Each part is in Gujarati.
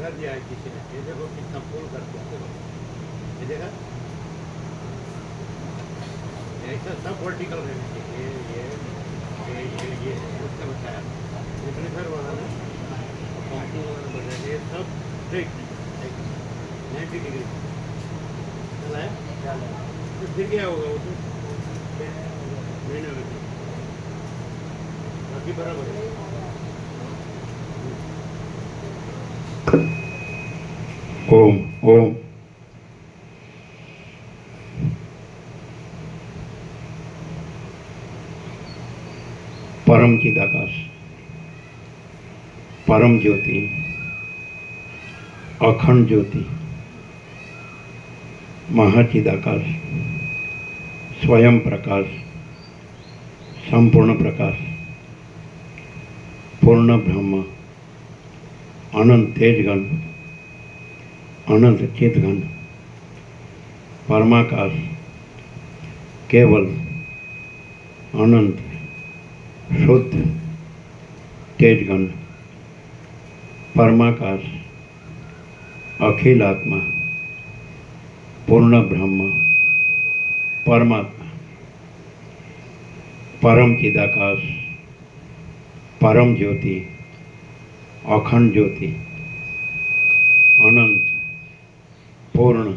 कर दिया है किसी ने। ये देखो कितना फूल कर दिया, देखो ये देखा, ऐसा सब वर्टिकल रहना चाहिए। ये उसने बताया प्रेफर वाला ना, कंपनी वाला ने बताया ये सब स्ट्रेट 90 डिग्री चला है। तो फिर क्या होगा वो तो महीने में बाकी बराबर है। ओम ओम परम चिदाकाश, परम ज्योति, अखंड ज्योति, महाचिदाकाश, स्वयं प्रकाश, संपूर्ण प्रकाश, पूर्ण ब्रह्म, अनंत तेजगण, अनंत चितगण, परमाकाश, केवल अनंत शुद्ध तेजगण, परमाकाश, अखिल आत्मा, पूर्ण ब्रह्म, परमात्मा, परम चिदाकाश, परम ज्योति, अखंड ज्योति, अनंत पूर्ण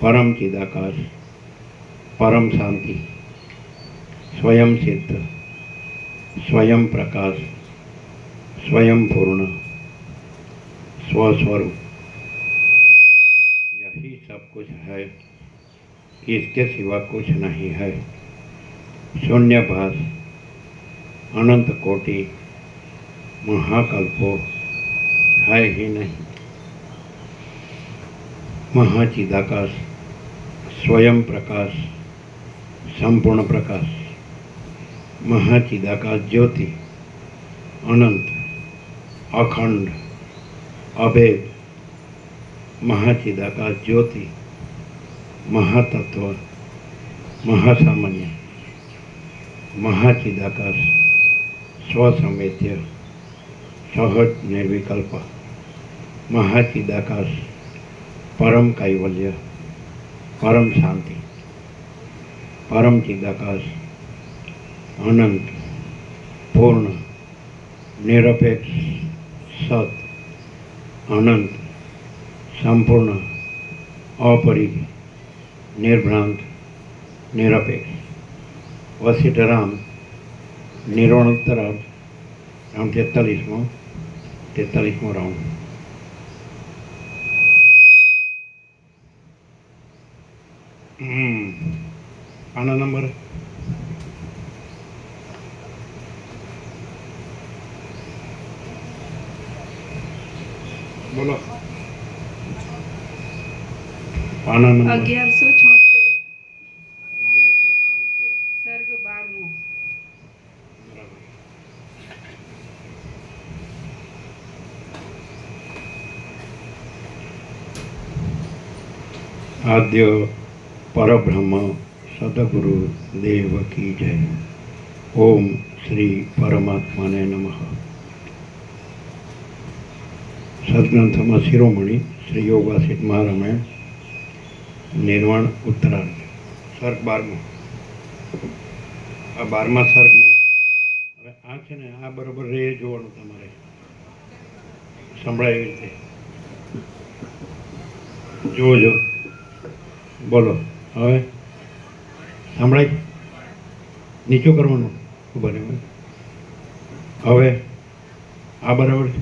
परम चिदाकाश, परम शांति, स्वयं सिद्ध, स्वयं प्रकाश, स्वयं पूर्ण, स्वस्वरूप, यही सब कुछ है, इसके सिवा कुछ नहीं है। शून्यभास, अनंत कोटि, महाकल्पो है ही नहीं। महाचिदाकाश, स्वयं प्रकाश, संपूर्ण प्रकाश, महाचिदाकाश ज्योति, अनंत, अखंड, अभेद, महाचिदाकाश ज्योति, महातत्व, महासामान्य, महाचिदाकाश, स्वसंवेद्य, सहज निर्विकल्प, महाचिदाकाश, परम कैवल्य, परम शांति, परम चिदाकाश, अनंत पूर्ण निरपेक्ष सत, अनंत संपूर्ण अपरिघ निर्भ्रांत निरपेक्ष वसिष्ठराम निर्वाणोत्तरार्थ राउंड 43मो राउंड। पाना नंबर बोलो। पाना नंबर 1176 सर्ग 12 आद्य परब्रह्म सदगुरु देव की जय। ओम श्री परमात्मा ने नमः। सदग्रंथમાં શિરોમણી શ્રી યોગાસિત મહારામાયણ નિર્વાણ ઉત્તરાર્ધ સર્ગ 12મો। આ 12મા સર્ગમાં હવે આ છે ને આ બરોબર રે જોવાનું તમારે સંભળાય એવી રીતે જોજો બોલો। હવે સંભળાય નીચું કરવાનું ઉભા રહેવું। હવે આ બરાબર છે।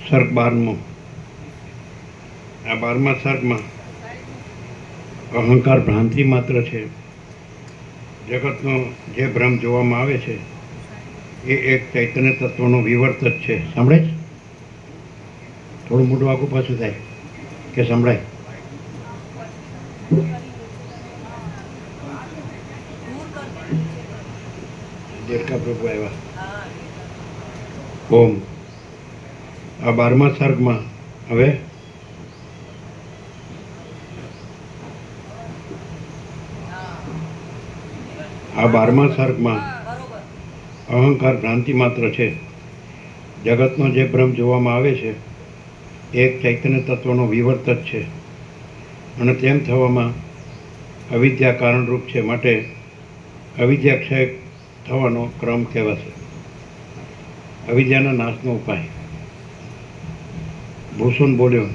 સર્ગ 12મો। આ 12મા સર્ગમાં અહંકાર ભ્રાંતિ માત્ર છે। જગતનો જે ભ્રમ જોવામાં આવે છે એ એક ચૈતન્ય તત્વનો વિવર્ત જ છે। સંભળાય છે? થોડું મોટું આગું પાછું થાય કે સંભળાય? દેડકા પ્રભુ આવ્યા। ઓમ। આ 12મા સર્ગમાં હવે આ 12મા સર્ગમાં અહંકાર ભ્રાંતિ માત્ર છે। જગતનો જે ભ્રમ જોવામાં આવે છે એ એક ચૈતન્ય તત્વનો વિવર્ત જ છે અને તેમ થવામાં અવિદ્યા કારણરૂપ છે. માટે અવિદ્યા ક્ષય થવાનો ક્રમ કહેવાશે. અવિદ્યાના નાશનો ઉપાય. ભૂષણ બોલ્યો,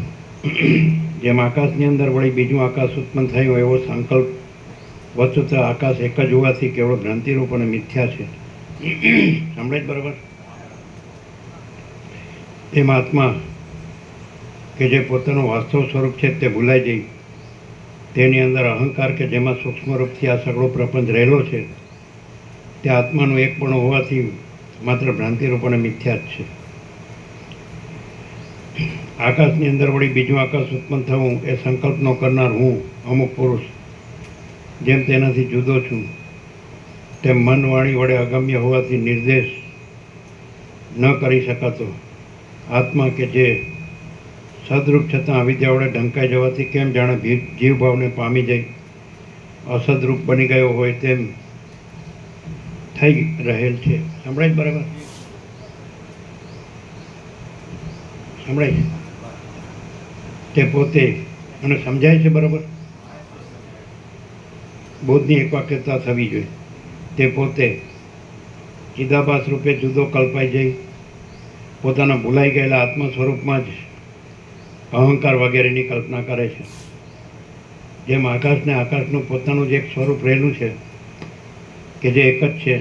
જેમ આકાશની અંદર વળી બીજું આકાશ ઉત્પન્ન થયું એવો સંકલ્પ વસ્તુતઃ આકાશ એક જ હોવાથી કેવળ ભ્રાંતિરૂપ અને મિથ્યા છે. સમજે બરાબર? એમ આત્મા કે જે પોતાનું વાસ્તવ સ્વરૂપ છે તે ભૂલાઈ જઈ તેની અંદર અહંકાર કે જેમાં સૂક્ષ્મ રૂપથી આ સગળો પ્રપંચ રહેલો છે તે આત્માનું એક પણ હોવાથી માત્ર ભ્રાંતિરૂપ અને મિથ્યા જ છે. આકાશની અંદર વળી બીજું આકાશ ઉત્પન્ન થવું એ સંકલ્પનો કરનાર હું અમુક પુરુષ જેમ તેનાથી જુદો છું તેમ મન વાણી વડે અગમ્ય હોવાથી નિર્દેશ ન કરી શકાતો આત્મા કે જે સદરૂપ છતાં અવિદ્યા વડે ઢંકાઈ જવાથી કેમ જાણે જીવભાવને પામી જઈ અસદરૂપ બની ગયો હોય તેમ થઈ રહેલ છે. સંભળાય બરાબર? સંભળાય તે પોતે અને સમજાય છે બરાબર? બોધની એક વાક્યતા થવી જોઈએ. તે પોતે ચિદાભાસ રૂપે જુદો કલ્પાઈ જઈ પોતાના ભૂલાઈ ગયેલા આત્મ સ્વરૂપમાં જ અહંકાર વગેરેની કલ્પના કરે છે. જેમ આકાશને આકાશનું પોતાનું જ એક સ્વરૂપ રહેલું છે કે જે એક જ છે,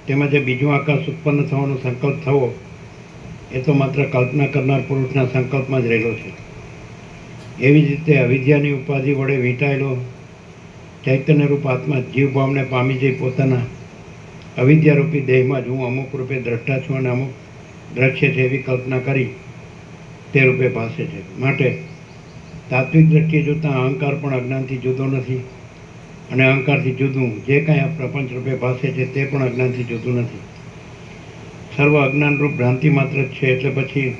તેમાં જે બીજું આકાશ ઉત્પન્ન થવાનો સંકલ્પ થવો એ તો માત્ર કલ્પના કરનાર પુરુષના સંકલ્પમાં જ રહેલો છે. એવી જ રીતે અવિદ્યાની ઉપાધિ વડે વીંટાયેલો ચૈતન્યરૂપ આત્મા જીવભાવને પામી જઈ પોતાના અવિદ્યારૂપી દેહમાં જ હું અમુક રૂપે દ્રષ્ટા છું અને અમુક દ્રશ્ય છે એવી કલ્પના કરી તે રૂપે ભાસે છે. માટે તાત્વિક દ્રષ્ટિએ જોતાં અહંકાર પણ અજ્ઞાનથી જુદો નથી અને અહંકારથી જુદું જે કાંઈ આ પ્રપંચ રૂપે ભાસે છે તે પણ અજ્ઞાનથી જુદું નથી. સર્વ અજ્ઞાનરૂપ ભ્રાંતિ માત્ર જ છે. એટલે પછી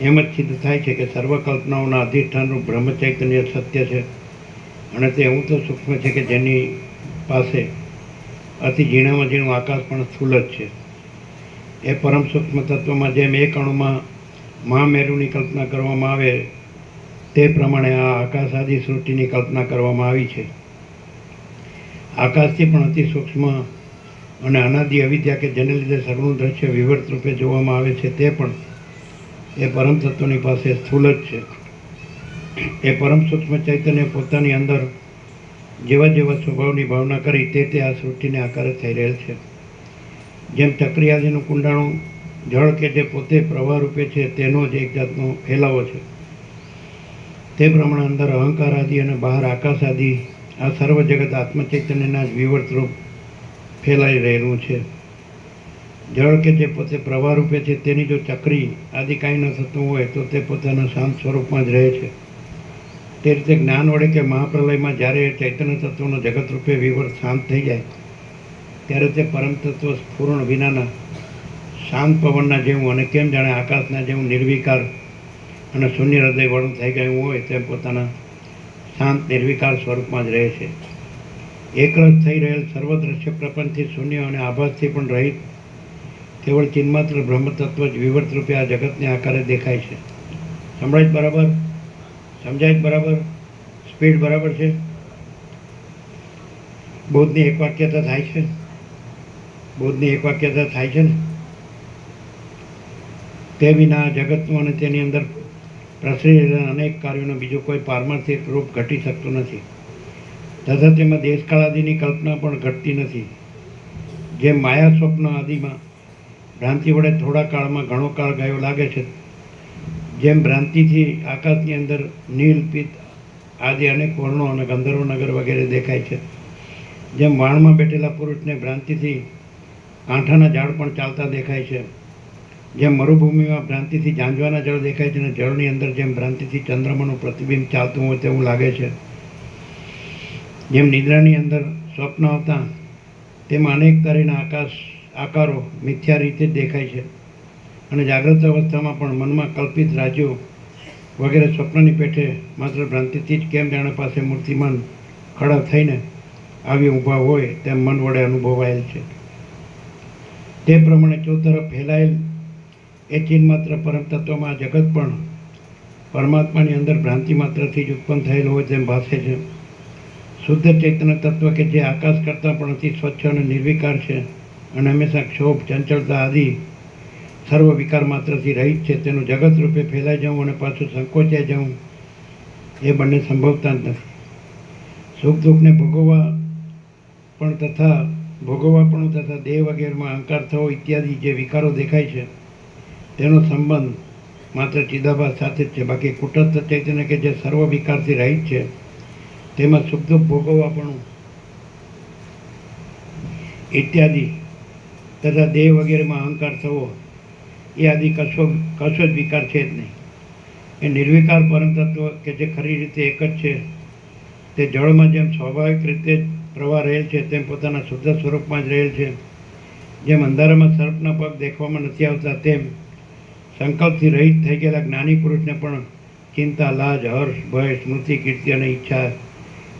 એમ જ સિદ્ધ થાય છે કે સર્વ કલ્પનાઓના અધિષ્ઠાનરૂપ બ્રહ્મ ચૈતન્ય સત્ય છે અને તે એવું તો સૂક્ષ્મ છે કે જેની પાસે અતિ ઝીણામાં ઝીણું આકાશ પણ સ્થૂલ જ છે. એ પરમ સૂક્ષ્મ તત્વમાં જેમ એક અણુમાં મહામેરુની કલ્પના કરવામાં આવે તે પ્રમાણે આ આકાશ આદિ સૃષ્ટિની કલ્પના કરવામાં આવી છે. આકાશથી પણ અતિ સૂક્ષ્મ અને અનાદિ અવિદ્યા કે જેને લીધે સગળું દ્રશ્ય વિવર્ત રૂપે જોવામાં આવે છે તે પણ એ પરમ તત્વની પાસે સ્થૂલ જ છે. એ પરમ સૂક્ષ્મ ચૈતન્ય પોતાની અંદર જેવા જેવા સ્વભાવની ભાવના કરી તે આ સૃષ્ટિને આકારે થઈ રહેલ છે. જેમ ચક્રી આદિનું કુંડાણું જળ કે જે પોતે પ્રવાહ રૂપે છે તેનો જ એક જાતનો ફેલાવો છે, તે પ્રમાણે અંદર અહંકાર આદિ અને બહાર આકાશ આદિ આ સર્વ જગત આત્મચૈતન્યના જ વિવર્ત રૂપ ફેલાઈ રહેલું છે. જળ કે જે પોતે પ્રવાહ રૂપે છે તેની જો ચક્રી આદિ કાંઈ ન થતું હોય તો તે પોતાના શાંત સ્વરૂપમાં જ રહે છે. તે રીતે જ્ઞાન વડે કે મહાપ્રલયમાં જ્યારે ચૈતન્ય તત્વનો જગત રૂપે વિવર્ત શાંત થઈ જાય ત્યારે તે પરમ તત્વ સ્ફુરણ વિનાના શાંત પવનના જેવું અને કેમ જાણે આકાશના જેવું નિર્વિકાર અને શૂન્ય હૃદય વળું થઈ ગયું હોય તેમ પોતાના શાંત નિર્વિકાર સ્વરૂપમાં જ રહે છે. એકરસ થઈ રહેલ સર્વ દ્રશ્ય પ્રપંચથી શૂન્ય અને આભાસથી પણ રહિત કેવળ ચિન્માત્ર બ્રહ્મ તત્વ જ વિવર્ત રૂપે આ જગતને આકારે દેખાય છે. સંભળાય બરાબર? સમજાય બરાબર? સ્પીડ બરાબર છે? બોધની એક વાક્યતા થાય છે? બોધની એક વાક્યતા થાય છે ને? તે વિના જગતનું અને તેની અંદર પ્રસરી રહેલા અનેક કાર્યોનું બીજું કોઈ પારમાર્થિક રૂપ ઘટી શકતું નથી તથા તેમાં દેશકાળ આદિની કલ્પના પણ ઘટતી નથી. જેમ માયા સ્વપ્ન આદિમાં ભ્રાંતિ વડે થોડા કાળમાં ઘણો કાળ ગયો લાગે છે, જેમ ભ્રાંતિથી આકાશની અંદર નીલ પિત્ત આદિ અનેક વર્ણો અને ગંધર્વ નગર વગેરે દેખાય છે, જેમ વાણમાં બેઠેલા પુરુષને ભ્રાંતિથી કાંઠાના ઝાડ પણ ચાલતા દેખાય છે, જેમ મરુભૂમિમાં ભ્રાંતિથી ઝાંઝવાના જળ દેખાય છે અને જળની અંદર જેમ ભ્રાંતિથી ચંદ્રમાનું પ્રતિબિંબ ચાલતું હોય તેવું લાગે છે, જેમ નિદ્રાની અંદર સ્વપ્ન આવતા તેમાં અનેક તરીના આકારો મિથ્યા રીતે જ દેખાય છે અને જાગ્રત અવસ્થામાં પણ મનમાં કલ્પિત રાજ્યો વગેરે સ્વપ્નની પેઠે માત્ર ભ્રાંતિથી જ કેમ જાણે પાસે મૂર્તિમાન ખડા થઈને આવી ઊભા હોય તેમ મન વડે અનુભવાયેલ છે. તે પ્રમાણે ચોતરફ ફેલાયેલ એ ચિહ્ન માત્ર પરમ તત્વમાં આ જગત પણ પરમાત્માની અંદર ભ્રાંતિ માત્રથી જ ઉત્પન્ન થયેલું હોય તેમ ભાસે છે. શુદ્ધ ચૈતન્ય તત્વ કે જે આકાશ કરતાં પણ અતિ સ્વચ્છ અને નિર્વિકાર છે અને હંમેશા ક્ષોભ, ચંચળતા આદિ સર્વ વિકાર માત્રથી રહિત છે, તેનું જગત રૂપે ફેલાઈ જવું અને પાછું સંકોચાઈ જવું એ બંને સંભવતા જ નથી. સુખ દુઃખને ભોગવવાપણું તથા દેહ વગેરેમાં અહંકાર થવો ઇત્યાદિ જે વિકારો દેખાય છે તેનો સંબંધ માત્ર ચિદાભાસ સાથે જ છે. બાકી કુટસ્થ ચૈતન્ય કે જે સર્વ વિકારથી રહિત છે તેમાં સુખ દુઃખ ભોગવવાપણું ઇત્યાદિ તથા દેહ વગેરેમાં અહંકાર થવો એ આદિ કશો જ વિકાર છે જ નહીં. એ નિર્વિકાર પરમ તત્વ કે જે ખરી રીતે એક જ છે તે જળમાં જેમ સ્વાભાવિક રીતે જ પ્રવાહ રહેલ છે તેમ પોતાના શુદ્ધ સ્વરૂપમાં જ રહેલ છે. જેમ અંધારામાં સર્પના પગ દેખવામાં નથી આવતા તેમ સંકલ્પથી રહિત થઈ ગયેલા જ્ઞાની પુરુષને પણ ચિંતા, લાજ, હર્ષ, ભય, સ્મૃતિ, કીર્તિ અને ઈચ્છા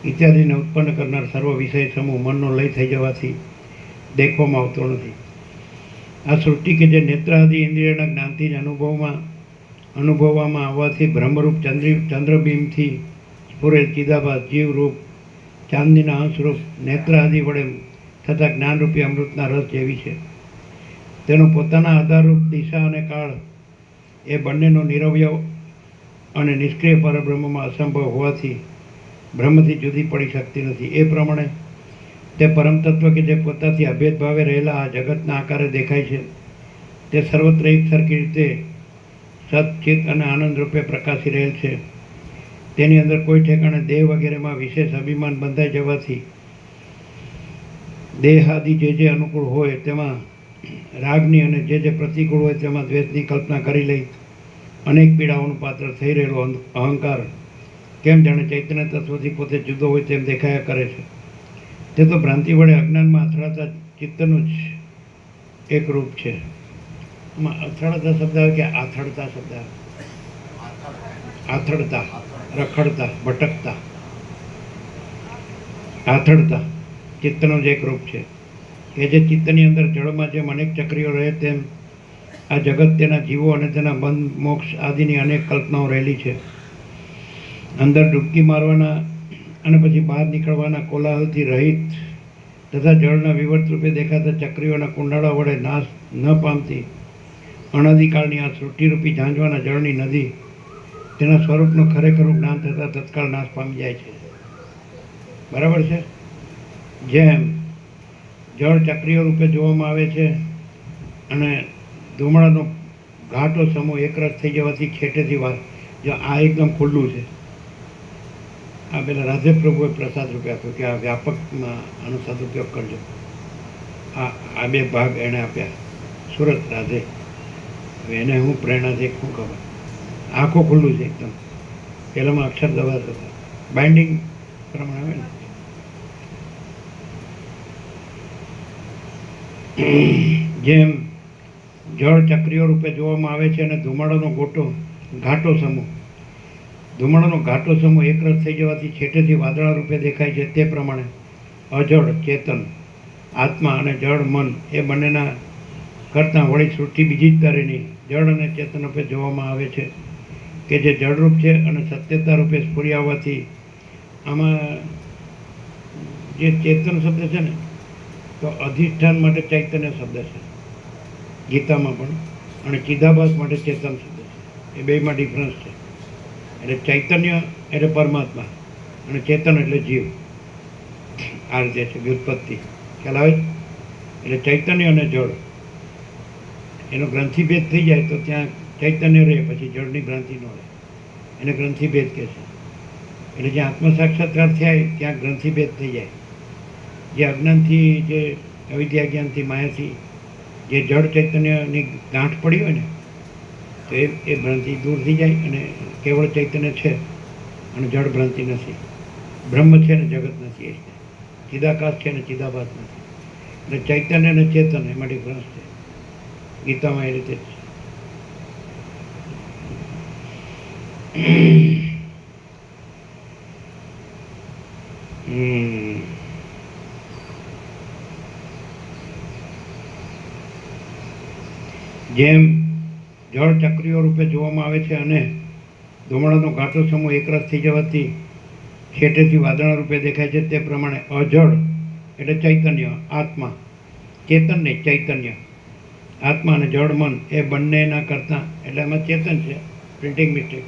ઇત્યાદિને ઉત્પન્ન કરનાર સર્વ વિષય સમૂહ મનનો લય થઈ જવાથી દેખવામાં આવતો નથી. આ સૃષ્ટિ કે જે નેત્ર આદિ ઇન્દ્રિયના જ્ઞાનથી જ અનુભવવામાં આવવાથી બ્રહ્મરૂપ ચંદ્રબિંબથી સ્ફુરેલ ચિદાભાસ જીવરૂપ ચાંદનીના અંશરૂપ નેત્ર આદિ વડે થતા જ્ઞાનરૂપી અમૃતના રસ જેવી છે. તેનો પોતાના આધારરૂપ દિશા અને કાળ એ બંનેનો નિરવયવ અને નિષ્ક્રિય પરબ્રહ્મમાં અસંભવ હોવાથી બ્રહ્મથી જુદી પડી શકતી નથી. એ પ્રમાણે તે પરમ તત્વ કે જે પોતાથી અભેદ ભાવે રહેલા આ જગતના આકારે દેખાય છે તે સર્વત્ર એક સરખી રીતે સત, ચિત્ત અને આનંદ રૂપે પ્રકાશી રહેલ છે. તેની અંદર કોઈ ઠેકાણે દેહ વગેરેમાં વિશેષ અભિમાન બંધાઈ જવાથી દેહ આદિ જે અનુકૂળ હોય તેમાં રાગની અને જે પ્રતિકૂળ હોય તેમાં દ્વેષની કલ્પના કરી લઈ અનેક પીડાઓનું પાત્ર થઈ રહેલો અહંકાર કેમ જાણે ચૈતન્ય તત્વથી પોતે જુદો હોય તેમ દેખાયા કરે છે. તે તો ભ્રાંતિ વડે અજ્ઞાનમાં અથડાતા ચિત્તનું જ એક રૂપ છે. આમાં અથડાતા શબ્દ આવે કે આથડતા શબ્દ આવે? આથડતા, રખડતા, ભટકતા, આથડતા ચિત્તનું જ એક રૂપ છે કે જે ચિત્તની અંદર જળમાં જેમ અનેક ચક્રીઓ રહે તેમ આ જગત તેના જીવો અને તેના બંધ, મોક્ષ આદિની અનેક કલ્પનાઓ રહેલી છે. અંદર ડૂબકી મારવાના અને પછી બહાર નીકળવાના કોલાહલથી રહિત તથા જળના વિવર્ત રૂપે દેખાતા ચક્રીઓના કુંડાળા વડે નાશ ન પામતી અનાદિકાળની આ સૃષ્ટિરૂપી ઝાંઝવાના જળની નદી તેના સ્વરૂપનું ખરેખરું જ્ઞાન થતાં તત્કાળ નાશ પામી જાય છે. બરાબર છે? જેમ જળ ચક્રીય રૂપે જોવામાં આવે છે અને ધુમાડાનો ઘાટો સમૂહ એકરસ થઈ જવાથી છેટેથી જો આ એકદમ ખુલ્લું છે. આ પેલા રાધે પ્રભુએ પ્રસાદ રૂપે આપ્યો કે આ વ્યાપકમાં આનો સદુપયોગ કરજો. આ બે ભાગ એણે આપ્યા. સુરત રાધે, હવે એને હું પ્રેરણાથી શું ખબર, આંખો ખુલ્લું છે એકદમ. પહેલામાં અક્ષર દવા હતા, બાઇન્ડિંગ પ્રમાણે આવે ને. જેમ જળ ચક્રીય રૂપે જોવામાં આવે છે અને ધુમાડાનો ઘાટો સમૂહ એકરસ થઈ જવાથી છેટેથી વાદળા રૂપે દેખાય છે તે પ્રમાણે અજળ ચેતન આત્મા અને જળ મન એ બંનેના કરતાં વળી સૃષ્ટિ બીજી જ તરેની જળ અને ચેતન રૂપે જોવામાં આવે છે કે જે જળરૂપ છે અને સત્યતા રૂપે સ્ફુરી આવવાથી આમાં જે ચેતન શબ્દ છે ને તો અધિષ્ઠાન માટે ચૈતન્ય શબ્દ છે ગીતામાં પણ, અને ચિદાભાસ માટે ચેતન શબ્દ છે. એ બેમાં ડિફરન્સ છે. એટલે ચૈતન્ય એટલે પરમાત્મા અને ચેતન એટલે જીવ. આ રીતે છે વ્યુત્પત્તિ. ખ્યાલ આવે? એટલે ચૈતન્ય અને જળ એનો ગ્રંથિભેદ થઈ જાય તો ત્યાં ચૈતન્ય રહે, પછી જળની ભ્રાંતિ ન રહે. એને ગ્રંથિભેદ કહે છે. એટલે જ્યાં આત્મ સાક્ષાત્કાર થાય ત્યાં ગ્રંથિભેદ થઈ જાય. જે અજ્ઞાનથી, જે અવિદ્યા જ્ઞાનથી, માયાથી જે જળ ચૈતન્યની ગાંઠ પડી હોય ને તો એ ભ્રાંતિ દૂર થઈ જાય અને કેવળ ચૈતન્ય છે અને જળ ભ્રાંતિ નથી. બ્રહ્મ છે ને જગત નથી. એ ચિદાકાશ છે ને ચિદાભાસ નથી. એટલે ચૈતન્ય અને ચેતન એમાં ડિફરન્સ છે. ગીતામાં એ રીતે જ જેમ જળ ચક્રીઓ રૂપે જોવામાં આવે છે અને ધુમાડાનો ઘાટો સમૂહ એકરસ થઈ જવાથી છેટેથી વાદળા રૂપે દેખાય છે. તે પ્રમાણે અજળ એટલે ચૈતન્ય, આત્મા, ચેતન નહીં, ચૈતન્ય, આત્મા અને જળ મન એ બંનેના કરતાં, એટલે એમાં ચેતન છે, પ્રિન્ટિંગ મિસ્ટેક,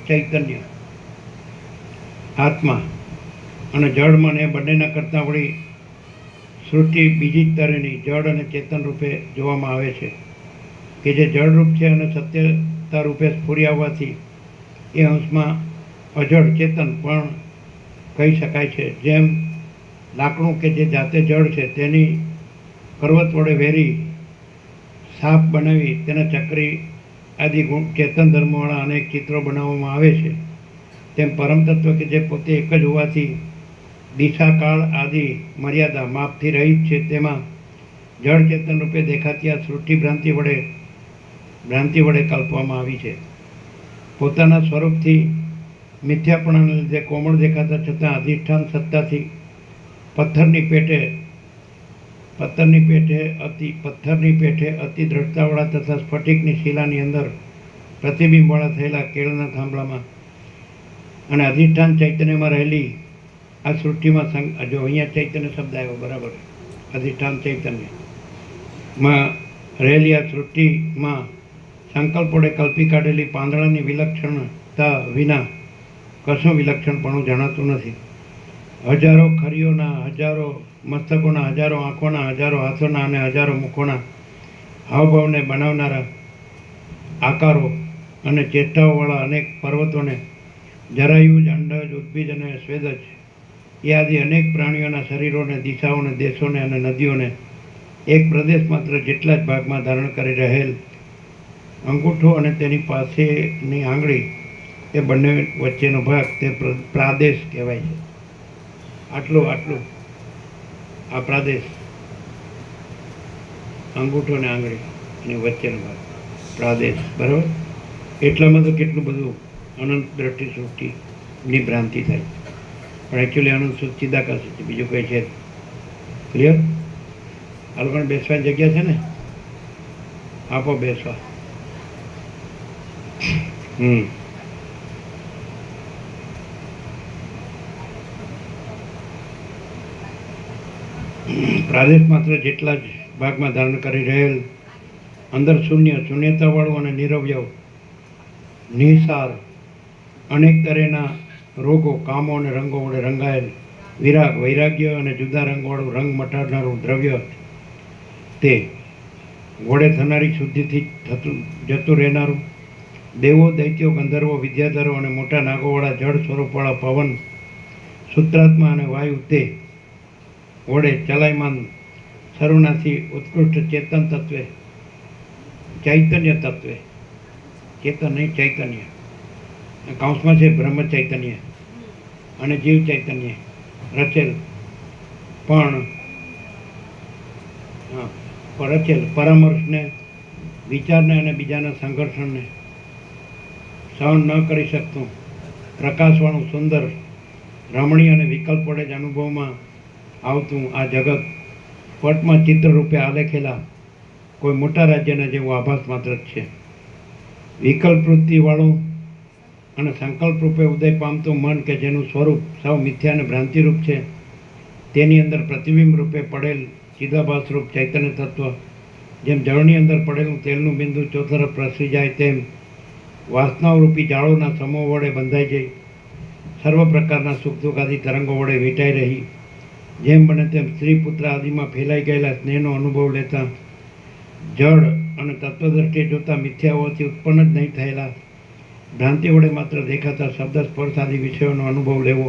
ચૈતન્ય, આત્મા અને જળ મન એ બંનેના કરતાં વળી સૃષ્ટિ બીજી જ તરેની જળ અને ચેતન રૂપે જોવામાં આવે છે કે જે જળરૂપ છે અને સત્યતા રૂપે સ્ફુરી આવવાથી એ અંશમાં અજળ ચેતન પણ કહી શકાય છે. જેમ લાકડું કે જે જાતે જળ છે તેની કરવત વડે વેરી સાપ બનાવી તેના ચક્રી આદિ ગુણ ચેતન ધર્મવાળા અનેક ચિત્રો બનાવવામાં આવે છે, તેમ પરમ તત્વ કે જે પોતે એક જ હોવાથી દિશા કાળ આદિ મર્યાદા માપથી રહિત છે, તેમાં જળ ચેતન રૂપે દેખાતી આ સૃષ્ટિ ભ્રાંતિ વડે કલ્પવામાં આવી છે. પોતાના સ્વરૂપથી મિથ્યાપણાને લીધે કોમળ દેખાતા છતાં અધિષ્ઠાન સત્તાથી પથ્થરની પેઠે અતિ દ્રઢતાવાળા તથા સ્ફટિકની શિલાની અંદર પ્રતિબિંબવાળા થયેલા કેળના થાંભલામાં અને અધિષ્ઠાન ચૈતન્યમાં રહેલી આ સૃષ્ટિમાં જો અહીંયા ચૈતન્ય શબ્દ આવ્યો બરાબર, અધિષ્ઠાન ચૈતન્યમાં રહેલી આ સૃષ્ટિમાં સંકલ્પ વડે કલ્પી કાઢેલી પાંદડાની વિલક્ષણતા વિના કશું વિલક્ષણપણું જણાતું નથી. હજારો ખરીઓના, હજારો મસ્તકોના, હજારો આંખોના, હજારો હાથોના અને હજારો મુખોના હાવભાવને બનાવનારા આકારો અને ચેષ્ટાઓવાળા અનેક પર્વતોને, જરાયુજ, અંડજ, ઉદ્ભીજ અને સ્વેદજ એ આદિ અનેક પ્રાણીઓના શરીરોને, દિશાઓને, દેશોને અને નદીઓને એક પ્રદેશ માત્ર જેટલા જ ભાગમાં ધારણ કરી રહેલ અંગૂઠો અને તેની પાસેની આંગળી એ બંને વચ્ચેનો ભાગ તે પ્રાદેશ કહેવાય છે. આટલું આ પ્રાદેશ, અંગૂઠો અને આંગળી અને વચ્ચેનો ભાગ પ્રાદેશ, બરાબર. એટલામાં તો કેટલું બધું અનંત દ્રષ્ટિ સૃષ્ટિની ભ્રાંતિ થાય, પણ એકચ્યુઅલી અનંત ચિદાકાશ છે, બીજું કંઈ છે. ક્લિયર? આ લોકોને બેસવાની જગ્યા છે ને? આપો બેસવા. પ્રાદેશ માત્ર જેટલા જ ભાગમાં ધારણ કરી રહેલ અંદર શૂન્યતાવાળું અને નિરવયવ નિસાર અનેક તરેના રોગો, કામો અને રંગો વડે રંગાયેલ વિરાગ, વૈરાગ્ય અને જુદા રંગવાળું રંગ મટાડનારું દ્રવ્ય, તે વડે થનારી શુદ્ધિથી જતું રહેનારું દેવો, દૈત્યો, ગંધર્વો, વિદ્યાધરો અને મોટા નાગોવાળા જળ સ્વરૂપવાળા પવન, સૂત્રાત્મા અને વાયુ, તે વડે ચલાયમાન સર્વનાથી ઉત્કૃષ્ટ ચેતન તત્વે, ચૈતન્ય તત્વે, ચેતન નહીં ચૈતન્ય, કાંસમાં છે બ્રહ્મ ચૈતન્ય અને જીવ ચૈતન્ય રચેલ પરામર્શને, વિચારને અને બીજાના સંઘર્ષણને સહન ન કરી શકતું પ્રકાશવાળું સુંદર, રમણીય અને વિકલ્પ વડે જ અનુભવમાં આવતું આ જગત પટમાં ચિત્ર રૂપે આલેખેલા કોઈ મોટા રાજ્યના જેવો આભાસ માત્ર જ છે. વિકલ્પ વૃત્તિવાળું અને સંકલ્પ રૂપે ઉદય પામતું મન કે જેનું સ્વરૂપ સાવ મિથ્યા અને ભ્રાંતિરૂપ છે, તેની અંદર પ્રતિબિંબ રૂપે પડેલ ચિદાભાસરૂપ ચૈતન્ય તત્વ જેમ જળની અંદર પડેલું તેલનું બિંદુ ચોતરફ પ્રસરી જાય તેમ વાસનાઓરૂપી જાળોના સમૂહ વડે બંધાઈ જઈ સર્વ પ્રકારના સુખ દુઃખ આદિ તરંગો વડે વીંટાઈ રહી જેમ બને તેમ સ્ત્રી પુત્ર આદિમાં ફેલાઈ ગયેલા સ્નેહનો અનુભવ લેતા, જળ અને તત્વદ્રષ્ટિએ જોતા મિથ્યા હોવાથી ઉત્પન્ન જ નહીં થયેલા ભ્રાંતિ વડે માત્ર દેખાતા શબ્દ, સ્પર્શ આદિ વિષયોનો અનુભવ લેવો,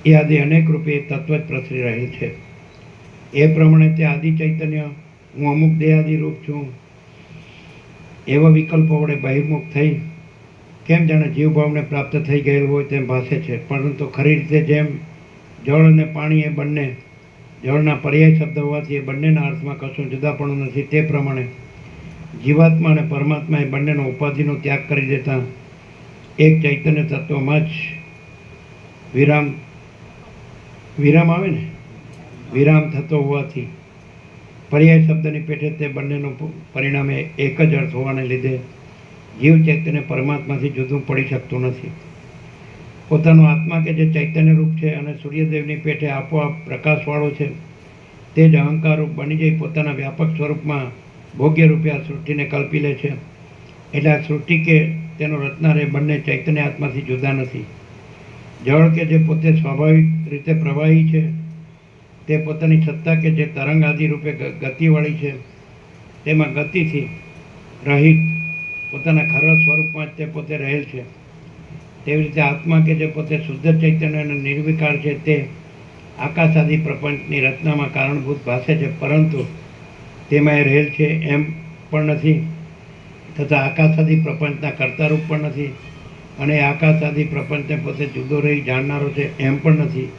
એ આદિ અનેક રૂપે એ તત્વ જ પ્રસરી રહેલ છે. એ પ્રમાણે તે આદિ ચૈતન્ય હું અમુક દેહાદિ રૂપ છું એવા વિકલ્પો વડે બહિર્મુખ થઈ કેમ જાણે જીવભાવને પ્રાપ્ત થઈ ગયેલ હોય તેમ ભાસે છે, પરંતુ ખરી રીતે જેમ જળ અને પાણી એ બંને જળના પર્યાય શબ્દ હોવાથી એ બંનેના અર્થમાં કશું જુદાપણું નથી, તે પ્રમાણે જીવાત્મા અને પરમાત્મા એ બંનેનો ઉપાધિનો ત્યાગ કરી દેતા એક ચૈતન્ય તત્વમાં જ વિરામ આવે ને, વિરામ થતો હોવાથી પર્યાય શબ્દની પેઠે તે બંનેનું પરિણામે એક જ અર્થ હોવાને લીધે જીવ ચૈતન્ય પરમાત્માથી જુદું પડી શકતું નથી. પોતાનો આત્મા કે જે ચૈતન્ય રૂપ છે અને સૂર્યદેવની પેઠે આપોઆપ પ્રકાશવાળો છે, તે જ અહંકાર રૂપ બની જઈ પોતાના વ્યાપક સ્વરૂપમાં ભોગ્ય રૂપે આ સૃષ્ટિને કલ્પી લે છે. એટલે આ સૃષ્ટિ કે તેનો રચનાર એ બંને ચૈતન્ય આત્માથી જુદા નથી. જળ કે જે પોતે સ્વાભાવિક રીતે પ્રવાહી છે, તે પોતાની સત્તા કે જે તરંગ આદિ રૂપે ગતિવાળી છે, તેમાં ગતિથી રહિત પોતાના ખરા સ્વરૂપમાં જ તે પોતે રહેલ છે. તેવી રીતે આત્મા કે જે પોતે શુદ્ધ ચૈતન્ય અને નિર્વિકાર છે, તે આકાશ આદિ પ્રપંચની રચનામાં કારણભૂત ભાસે છે, પરંતુ તેમાં એ રહેલ છે એમ પણ નથી, તથા આકાશ આદિ પ્રપંચના કર્તારૂપ પણ નથી, અને આકાશ આદિ પ્રપંચને પોતે જુદો રહી જાણનારો છે એમ પણ નથી.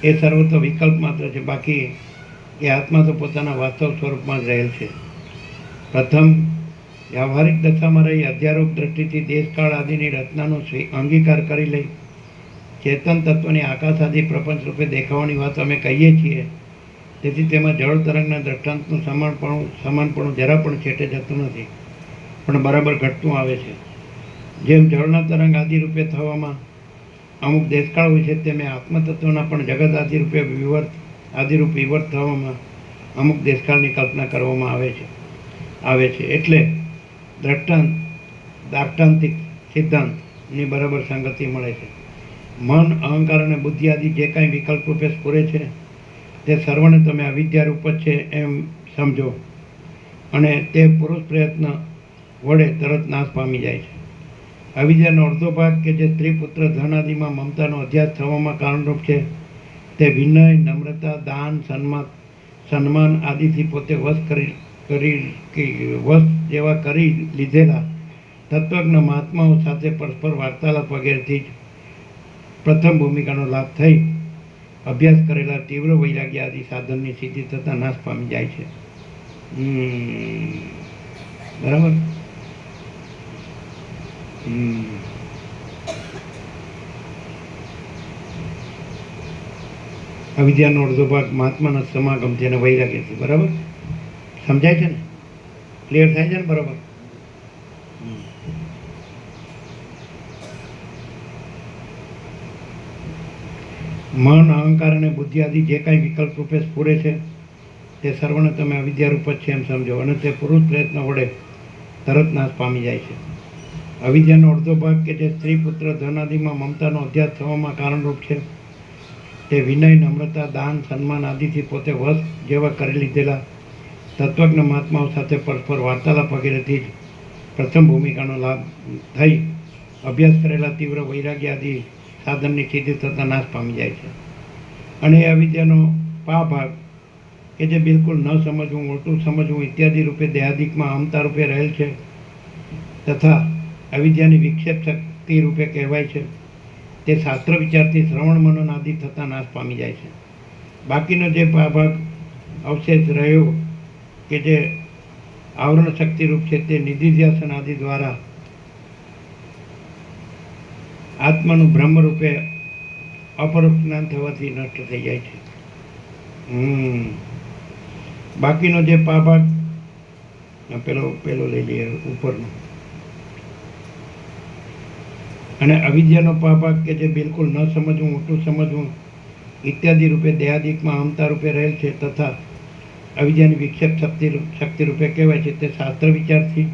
એ સર્વ તો વિકલ્પ માત્ર છે. બાકી એ આત્મા તો પોતાના વાસ્તવ સ્વરૂપમાં જ રહેલ છે. પ્રથમ વ્યવહારિક દશામાં રહી અધ્યારૂપ દ્રષ્ટિથી દેશકાળ આદિની રચનાનો અંગીકાર કરી લઈ ચેતન તત્વની આકાશ આદિ પ્રપંચ રૂપે દેખાવાની વાત અમે કહીએ છીએ. તેથી તેમાં જળ તરંગના દ્રષ્ટાંતનું સમાનપણું જરા પણ છેટે જતું નથી, પણ બરાબર ઘટતું આવે છે. જેમ જળના તરંગ આદિ રૂપે થવામાં અમુક દેશકાળ હોય છે, તેમ આત્મતત્વના પણ જગત આદિરૂપ વિવર્ત થવામાં અમુક દેશકાળની કલ્પના કરવામાં આવે છે. એટલે દાર્ષ્ટાંતિક સિદ્ધાંતની બરાબર સંગતિ મળે છે. મન, અહંકાર અને બુદ્ધિ આદિ જે કાંઈ વિકલ્પ રૂપે સ્ફુરે છે, તે સર્વને તમે અવિદ્યારૂપ જ છે એમ સમજો, અને તે પુરુષ પ્રયત્ન વડે તરત નાશ પામી જાય છે. અવિદ્યાનો અડધો ભાગ કે જે સ્ત્રી પુત્ર ધન આદિમાં મમતાનો અધ્યાસ થવામાં કારણરૂપ છે, તે વિનય, નમ્રતા, દાન, સન્માન આદિથી પોતે વશ જેવા કરી લીધેલા તત્વજ્ઞ મહાત્માઓ સાથે પરસ્પર વાર્તાલાપ વગેરેથી જ પ્રથમ ભૂમિકાનો લાભ થઈ અભ્યાસ કરેલા તીવ્ર વૈરાગ્ય આદિ સાધનની સિદ્ધિ થતાં નાશ પામી જાય છે. બરાબર. અવિદ્યાનો અડધો ભાગ મહાત્માના સમાગમ છે અને વૈરાગ્યથી. બરાબર સમજાય છે ને? ક્લિયર થાય છે ને? બરાબર. મન, અહંકાર અને બુદ્ધિ આદિ જે કાંઈ વિકલ્પ રૂપે સ્ફુરે છે, તે સર્વને તમે અવિદ્યારૂપ જ છે એમ સમજો, અને તે પુરુષ પ્રયત્ન વડે તરત નાશ પામી જાય છે. અવિદ્યાનો અડધો ભાગ કે જે સ્ત્રી પુત્ર ધન આદિમાં મમતાનો અધ્યાસ થવામાં કારણરૂપ છે, તે વિનય, નમ્રતા, દાન, સન્માન આદિથી પોતે વશ જેવા કરી લીધેલા તત્વજ્ઞ મહાત્માઓ સાથે પરસ્પર વાર્તાલાપ વગેરેથી જ પ્રથમ ભૂમિકાનો લાભ થઈ અભ્યાસ કરેલા તીવ્ર વૈરાગ્ય આદિ સાધનની સિદ્ધિ થતાં નાશ પામી જાય છે. અને એ અવિદ્યાનો ભાગ કે જે બિલકુલ ન સમજવું, ઉલટું સમજવું ઇત્યાદિ રૂપે દેહાદિકમાં અહમતા રૂપે રહેલ છે, તથા અવિદ્યાની વિક્ષેપ શક્તિ રૂપે કહેવાય છે, તે શાસ્ત્ર વિચારથી શ્રવણ મનન આદિ થતાં નાશ પામી જાય છે. બાકીનો જે ભાગ અવશેષ રહ્યો કે જે આવરણ શક્તિ રૂપ છે, તે નિધિધ્યાસન આદિ દ્વારા આત્માનું બ્રહ્મ રૂપે અપરોક્ષ જ્ઞાન થવાથી નષ્ટ થઈ જાય છે. બાકીનો જે ભાગ પેલો લઈ લઈએ ઉપરનો. અને અવિદ્યાનો ભાગ કે જે બિલકુલ ન સમજવું, ઉલટું સમજવું ઇત્યાદિ રૂપે દેહાદિકમાં અહમતા રૂપે રહેલ છે, તથા અવિદ્યાની વિક્ષેપ શક્તિ રૂપે કહેવાય છે, તે શાસ્ત્ર વિચારથી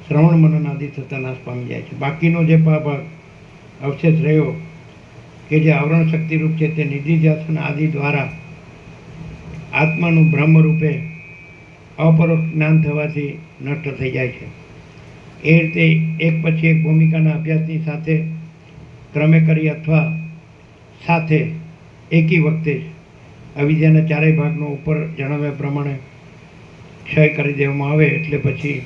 શ્રવણ મનન આદિ થતાં નાશ પામી જાય છે. બાકીનો જે ભાગ અવશેષ રહ્યો કે જે આવરણ શક્તિ રૂપ છે, તે નિધિધ્યાસન આદિ દ્વારા આત્માનું બ્રહ્મ રૂપે અપરોક્ષ જ્ઞાન થવાથી નષ્ટ થઈ જાય છે. એ રીતે એક પછી એક ભૂમિકાના અભ્યાસની સાથે ક્રમે કરી અથવા સાથે એકી વખતે જ અવિદ્યાના ચારેય ભાગનો ઉપર જણાવ્યા પ્રમાણે ક્ષય કરી દેવામાં આવે, એટલે પછી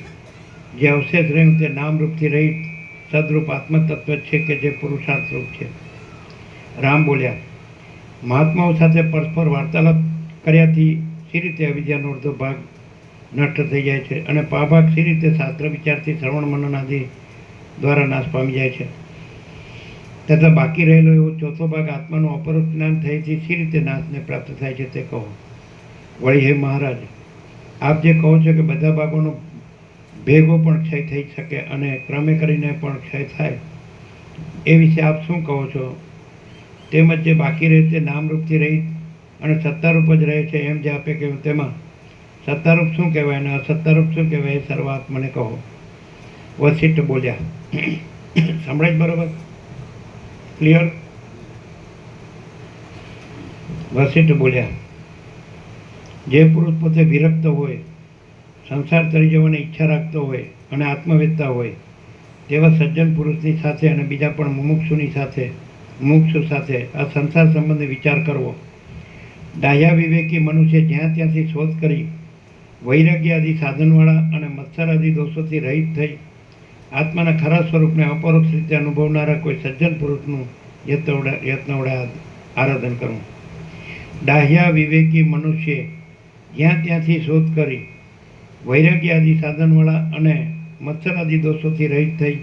જે અવશેષ રહ્યું તે નામરૂપથી રહિત સદરૂપ આત્મતત્વ છે કે જે પુરુષાર્થ રૂપ છે. રામ બોલ્યા, મહાત્માઓ સાથે પરસ્પર વાર્તાલાપ કર્યાથી સી રીતે અવિદ્યાનો અડધો ભાગ નષ્ટ થઈ જાય છે, અને ભાગ સી રીતે શાસ્ત્ર વિચારથી શ્રવણ મનન આદિ દ્વારા નાશ પામી જાય છે, તથા બાકી રહેલો એવો ચોથો ભાગ આત્માનું અપરોક્ષ જ્ઞાન થયેથી સી રીતે નાશને પ્રાપ્ત થાય છે તે કહો. વળી હે મહારાજ, આપ જે કહો છો કે બધા ભાગોનો ભેગો પણ ક્ષય થઈ શકે અને ક્રમે કરીને પણ ક્ષય થાય, એ વિશે આપ શું કહો છો? તેમજ જે બાકી રહે તે નામરૂપથી રહિત અને સત્તારૂપ જ રહે છે, એમ જે આપે કહ્યું તેમાં સત્તારૂપ શું કહેવાય અને અસત્તારૂપ શું કહેવાય, એ સર્વ આપ મને કહો. વશિષ્ઠ બોલ્યા. સંભળાય બરોબર? ક્લિયર? વશિષ્ઠ બોલ્યા, જે પુરુષ પોતે વિરક્ત હોય, સંસાર તરી જવાની ઈચ્છા રાખતો હોય અને આત્મવેદતા હોય, તેવા સજ્જન પુરુષની સાથે અને બીજા પણ મુમુક્ષુ સાથે આ સંસાર સંબંધી વિચાર કરવો. ડાહ્યા વિવેકી મનુષ્ય જ્યાં ત્યાંથી શોધ કરી વૈરાગ્ય આદિ સાધનવાળા અને મત્સર આદિ દોષોથી રહિત થઈ આત્માના ખરા સ્વરૂપને અપરોક્ષ રીતે અનુભવનારા કોઈ સજ્જન પુરુષનું યત્ન વડે આરાધન કરવું. ડાહ્યા વિવેકી મનુષ્ય જ્યાં ત્યાંથી શોધ કરી વૈરાગ્ય આદિ સાધનવાળા અને મત્સર આદિ દોષોથી રહિત થઈ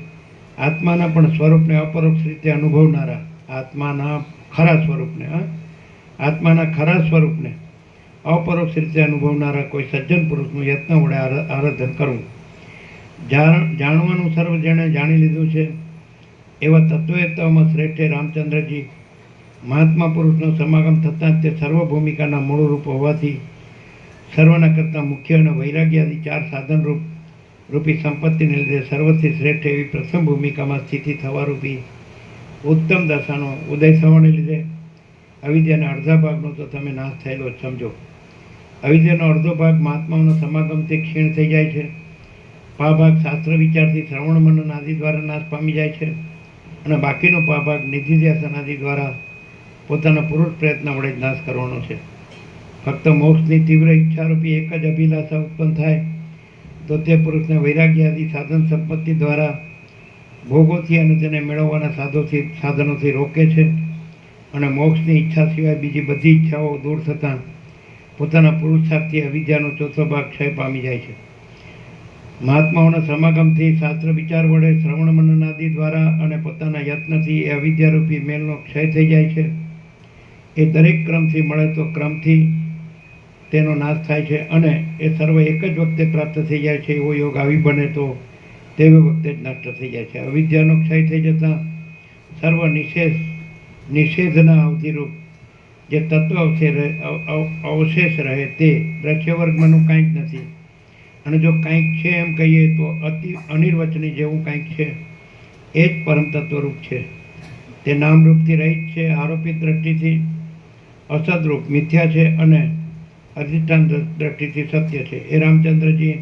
આત્માના પણ સ્વરૂપને અપરોક્ષ રીતે અનુભવનારા, આત્માના ખરા સ્વરૂપને અપરોક્ષ રીતે અનુભવનારા કોઈ સજ્જન પુરુષનું યત્ન વડે આરાધન કરવું. જાણવાનું સર્વ જેણે જાણી લીધું છે એવા તત્વવેત્તાઓમાં શ્રેષ્ઠ રામચંદ્રજી મહાત્મા પુરુષનો સમાગમ થતાં જ તે સર્વ ભૂમિકાના મૂળ રૂપ હોવાથી સર્વના કરતાં મુખ્ય અને વૈરાગ્ય આદિ 4 સાધન રૂપી સંપત્તિને લીધે સર્વથી શ્રેષ્ઠ એવી પ્રથમ ભૂમિકામાં સ્થિતિ થવા રૂપી ઉત્તમ દશાનો ઉદય થવાને લીધે અવિદ્યાના અડધા ભાગનો તો તમે નાશ થયેલો જ સમજો. અવિદ્યાનો અડધો ભાગ મહાત્માઓના સમાગમથી ક્ષીણ થઈ જાય છે. ભાગ શાસ્ત્ર વિચારથી શ્રવણ મનન આદિ દ્વારા નાશ પામી જાય છે અને બાકીનો ભાગ નિધિધ્યાસન આદિ દ્વારા પોતાના પુરુષ પ્રયત્ન વડે જ નાશ કરવાનો છે. ફક્ત મોક્ષની તીવ્ર ઈચ્છારૂપી એક જ અભિલાષા ઉત્પન્ન થાય તો તે પુરુષને વૈરાગ્ય આદિ સાધન સંપત્તિ દ્વારા ભોગોથી અને તેને મેળવવાના સાધનોથી રોકે છે અને મોક્ષની ઈચ્છા સિવાય બીજી બધી ઈચ્છાઓ દૂર થતાં પોતાના પુરુષાર્થથી અવિદ્યાનો ચોથો ભાગ ક્ષય પામી જાય છે. મહાત્માઓના સમાગમથી શાસ્ત્ર વિચાર વડે શ્રવણ મનન આદિ દ્વારા અને પોતાના યત્નથી એ અવિદ્યારૂપી મેલનો ક્ષય થઈ જાય છે. એ દરેક ક્રમથી મળે તો ક્રમથી તેનો નાશ થાય છે અને એ સર્વ એક જ વખતે પ્રાપ્ત થઈ જાય છે. એવો યોગ આવી બને તો તેવી વખતે જ નષ્ટ થઈ જાય છે. અવિદ્યાનો ક્ષય થઈ જતાં સર્વ નિષેધના અવધિરૂપ જે તત્વ અવશેષ રહે તે દ્રશ્યવર્ગમાંનું કાંઈ જ નથી અને જો કાંઈક છે એમ કહીએ તો અતિ અનિર્વચનીય જેવું કાંઈક છે એ જ પરમ તત્વરૂપ છે. તે નામરૂપથી રહિત છે, આરોપિત દ્રષ્ટિથી અસદરૂપ મિથ્યા છે અને અધિષ્ઠાન દ્રષ્ટિથી સત્ય છે. એ રામચંદ્રજી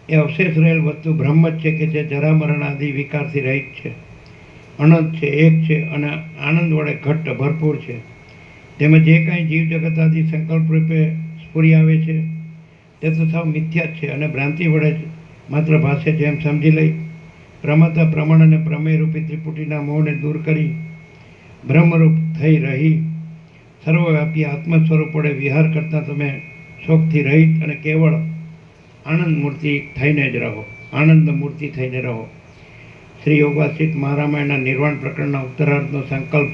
એ અવશેષ રહેલ વસ્તુ બ્રહ્મ જ છે કે જે જરા મરણ આદિ વિકારથી રહિત છે, અનંત છે, એક છે અને આનંદ વડે ઘટ્ટ ભરપૂર છે. તેમાં જે કાંઈ જીવ જગત આદિ સંકલ્પ રૂપે સ્ફુરી આવે છે તે તો સાવ મિથ્યા જ છે અને ભ્રાંતિ વડે જ માત્ર ભાષે છે એમ સમજી લઈ પ્રમાતા પ્રમાણ અને પ્રમેય રૂપી ત્રિપુટીના મોહને દૂર કરી બ્રહ્મરૂપ થઈ રહી સર્વવ્યાપી આત્મ સ્વરૂપ વડે વિહાર કરતાં તમે શોકથી રહિત અને કેવળ આનંદ મૂર્તિ થઈને જ રહો, આનંદ મૂર્તિ થઈને રહો. શ્રી યોગાશ્રિત મહારામાયણના નિર્વાણ પ્રકરણના ઉત્તરાર્ધનો સંકલ્પ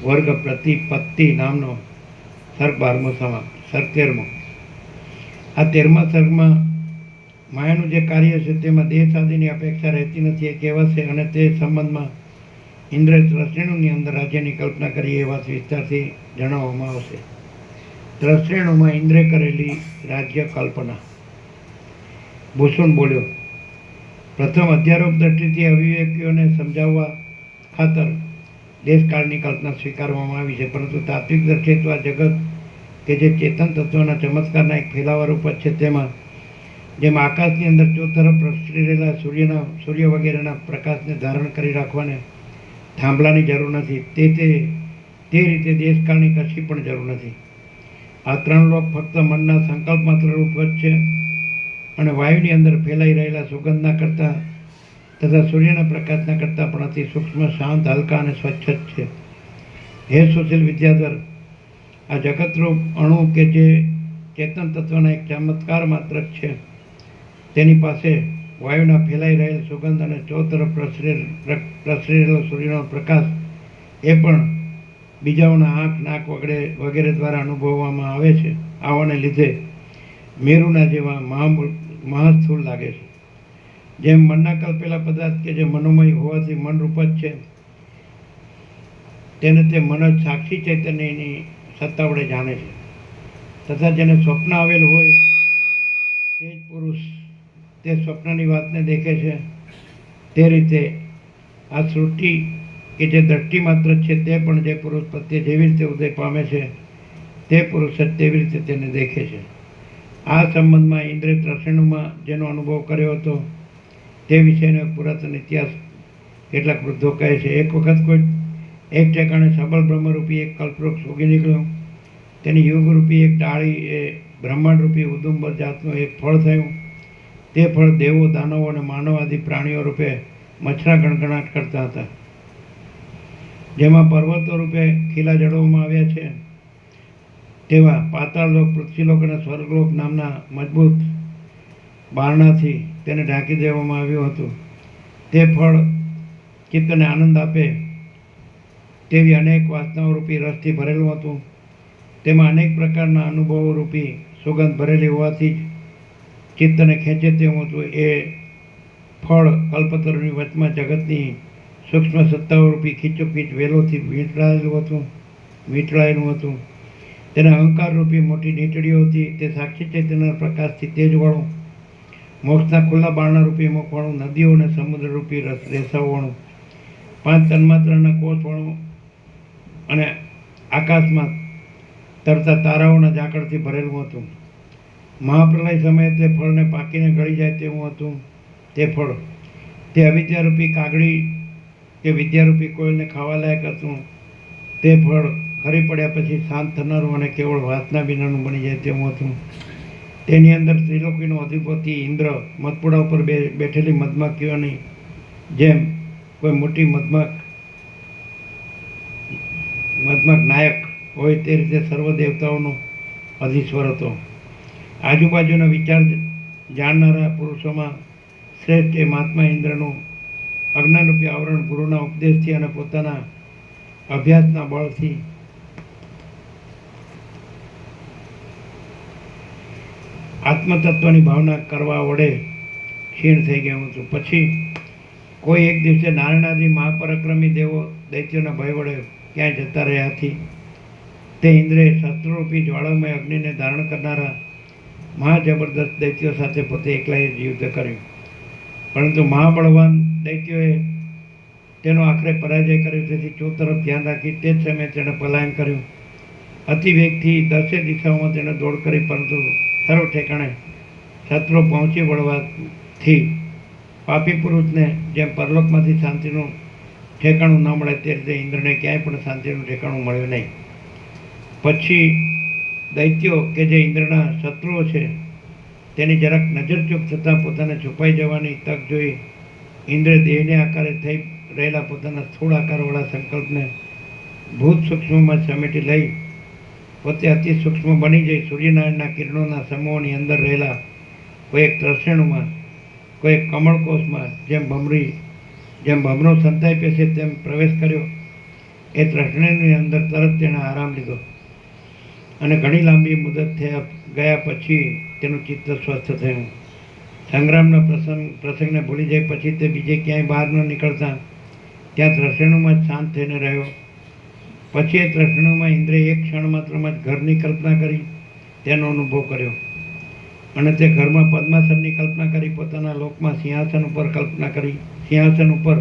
વર્ગ પ્રતિપત્તિ નામનો સર્ગ 12મો સર્ગ 13મો. આ 13મા સર્ગમાં માયાનું જે કાર્ય છે તેમાં દેહ સાધીની અપેક્ષા રહેતી નથી એ કહેવાશે અને તે સંબંધમાં ઇન્દ્ર ત્રસેણુની અંદર રાજ્યની કલ્પના કરી એ વાત વિસ્તારથી જણાવવામાં આવશે. ત્રસેણુમાં ઇન્દ્રે કરેલી રાજ્ય કલ્પના. ભૂષણ બોલ્યો, પ્રથમ અધ્યારોપ દ્રષ્ટિથી અવિવેકીઓને સમજાવવા ખાતર દેશકાળની કલ્પના સ્વીકારવામાં આવી છે, પરંતુ તાત્વિક દ્રષ્ટિએ તો આ જગત કે જે ચેતન તત્વના ચમત્કારના એક ફેલાવારૂપ જ છે તેમાં જેમ આકાશની અંદર ચોતરફ પ્રસરી રહેલા સૂર્ય વગેરેના પ્રકાશને ધારણ કરી રાખવાને થાંભલાની જરૂર નથી તે રીતે દેશકાળની કશી પણ જરૂર નથી. આ 3 લોક ફક્ત મનના સંકલ્પ માત્ર રૂપ જ છે અને વાયુની અંદર ફેલાઈ રહેલા સુગંધના કરતાં તથા સૂર્યના પ્રકાશના કરતાં પણ અતિ સૂક્ષ્મ, શાંત, હલકા અને સ્વચ્છ જ છે. હે સુશીલ વિદ્યાધર, આ જગતરૂપ અણુ કે જે ચેતન તત્વના એક ચમત્કાર માત્ર જ છે તેની પાસે વાયુના ફેલાઈ રહેલ સુગંધ અને ચોતરફ પ્રસરી રહેલો સૂર્યનો પ્રકાશ એ પણ બીજાઓના આંખ, નાક વગેરે દ્વારા અનુભવવામાં આવે છે. આવાને લીધે મેરુના જેવા મહાસ્થૂળ લાગે છે. જેમ મનના કલ્પેલા પદાર્થ કે જે મનોમય હોવાથી મનરૂપ જ છે, તેને તે મન જ સાક્ષી ચૈતન્યની સત્તા વડે જાણે છે. તથા જેને સ્વપ્ન આવેલ હોય તે જ પુરુષ તે સ્વપ્નની વાતને દેખે છે. તે રીતે આ સૃષ્ટિ કે જે દ્રષ્ટિ માત્ર છે તે પણ જે પુરુષ પ્રત્યે જેવી રીતે ઉદય પામે છે તે પુરુષ જ તેવી રીતે તેને દેખે છે. આ સંબંધમાં ઇન્દ્રે ત્રસેણુમાં જેનો અનુભવ કર્યો હતો તે વિષયનો એક પુરાતન ઇતિહાસ કેટલાક વૃદ્ધો કહે છે. એક વખત કોઈ એક ઠેકાણે સબળ બ્રહ્મરૂપી એક કલ્પવૃક્ષ ઉગી નીકળ્યું. તેની યુગરૂપી એક ડાળી એ બ્રહ્માંડરૂપી ઉદુંબર જાતનું એક ફળ થયું. તે ફળ દેવો, દાનવો અને માનવ આદિ પ્રાણીઓ રૂપે મચ્છરા ગણગણાટ કરતા હતા. જેમાં પર્વતો રૂપે ખીલા જડવામાં આવ્યા છે, તેવા પાતાળલોક, પૃથ્વીલોક અને સ્વર્ગલોક નામના મજબૂત બારણાથી તેને ઢાંકી દેવામાં આવ્યું હતું. તે ફળ ચિત્તને આનંદ આપે તેવી અનેક વાસનાઓ રૂપી રસથી ભરેલું હતું. તેમાં અનેક પ્રકારના અનુભવો રૂપી સુગંધ ભરેલી હોવાથી જ ચિત્તને ખેંચે તેવું હતું. એ ફળ કલ્પતરુની વચમાં જગતની સૂક્ષ્મ સત્તાઓ રૂપી ખીચોખીચ વેલોથી વીંટળાયેલું હતું. તેના અહંકાર રૂપી મોટી નીચડીઓ હતી. તે સાક્ષી ચૈતન્ય પ્રકાશથી તેજવાળું, મોક્ષના ખુલ્લા બારણા રૂપી મુખવાળું, નદીઓ અને સમુદ્ર રૂપી રેસાઓવાળું, 5 તન્માત્રાના કોષવાળું અને આકાશમાં તરતા તારાઓના ઝાકળથી ભરેલું હતું. મહાપ્રલય સમયે તે ફળને પાકીને ગળી જાય તેવું હતું. તે ફળ તે અવિદ્યારૂપી કાગડી કે વિદ્યારૂપી કોયલને ખાવા લાયક હતું. તે ફળ ખરી પડ્યા પછી શાંત થનારું અને કેવળ વાસના વિનાનું બની જાય તેવું હતું. તેની અંદર ત્રિલોકીનો અધિપતિ ઇન્દ્ર મધપુડા ઉપર બેઠેલી મધમાખીઓની જેમ કોઈ મોટી મધમાખ નાયક હોય તે રીતે સર્વ દેવતાઓનો અધીશ્વર હતો. આજુબાજુના વિચાર જાણનારા પુરુષોમાં શ્રેષ્ઠ એ મહાત્મા ઇન્દ્રનું અજ્ઞાનરૂપી આવરણ ગુરુના ઉપદેશથી અને પોતાના અભ્યાસના બળથી આત્મતત્વની ભાવના કરવા વડે ક્ષીણ થઈ ગયું હતું. પછી કોઈ એક દિવસે નારાયણાદી મહાપરાક્રમી દેવો દૈત્યોના ભય વડે ક્યાંય જતા રહ્યાથી તે ઇન્દ્રે શસ્ત્રરૂપી જ્વાળામય અગ્નિને ધારણ કરનારા મહાજબરદસ્ત દૈત્યો સાથે પોતે એકલાએ યુદ્ધ કર્યું. પરંતુ મહાબળવાન દૈત્યોએ તેનો આખરે પરાજય કર્યો. તેથી ચોતરફ ધ્યાન રાખી તે જ સમયે તેણે પલાયન કર્યું. અતિ વેગથી 10 દિશાઓમાં તેણે દોડ કરી, પરંતુ સર્વ ઠેકાણે શત્રુ પહોંચી વળવાથી પાપી પુરુષને જેમ પરલોકમાંથી શાંતિનું ઠેકાણું ન મળે તે રીતે ઇન્દ્રને ક્યાંય પણ શાંતિનું ઠેકાણું મળ્યું નહીં. પછી દૈત્યો કે જે ઇન્દ્રના શત્રુઓ છે તેની જરાક નજરચૂક થતાં પોતાને છુપાઈ જવાની તક જોઈ ઇન્દ્રે દેહને આકારે થઈ રહેલા પોતાના સ્થૂળ આકારવાળા સંકલ્પને ભૂત સૂક્ષ્મમાં સમેટી લઈ પોતે અતિ સૂક્ષ્મ બની જઈ સૂર્યનારાયણના કિરણોના સમૂહોની અંદર રહેલા કોઈ એક ત્રસેણુમાં, કોઈ એક કમળકોષમાં જેમ ભમરો સંતાઈ પેશે તેમ પ્રવેશ કર્યો. એ ત્રસેણુની અંદર તરત તેણે આરામ લીધો અને ઘણી લાંબી મુદત ગયા પછી તેનું ચિત્ત સ્વસ્થ થયું. સંગ્રામના પ્રસંગને ભૂલી જાય પછી તે બીજે ક્યાંય બહાર ન નીકળતા ત્યાં ત્રસેણુમાં જ શાંત થઈને રહ્યો. પછી એ ત્રસેણુમાં ઇન્દ્રે એક ક્ષણ માત્રમાં જ ઘરની કલ્પના કરી તેનો અનુભવ કર્યો અને તે ઘરમાં પદ્માસનની કલ્પના કરી. પોતાના લોકમાં સિંહાસન ઉપર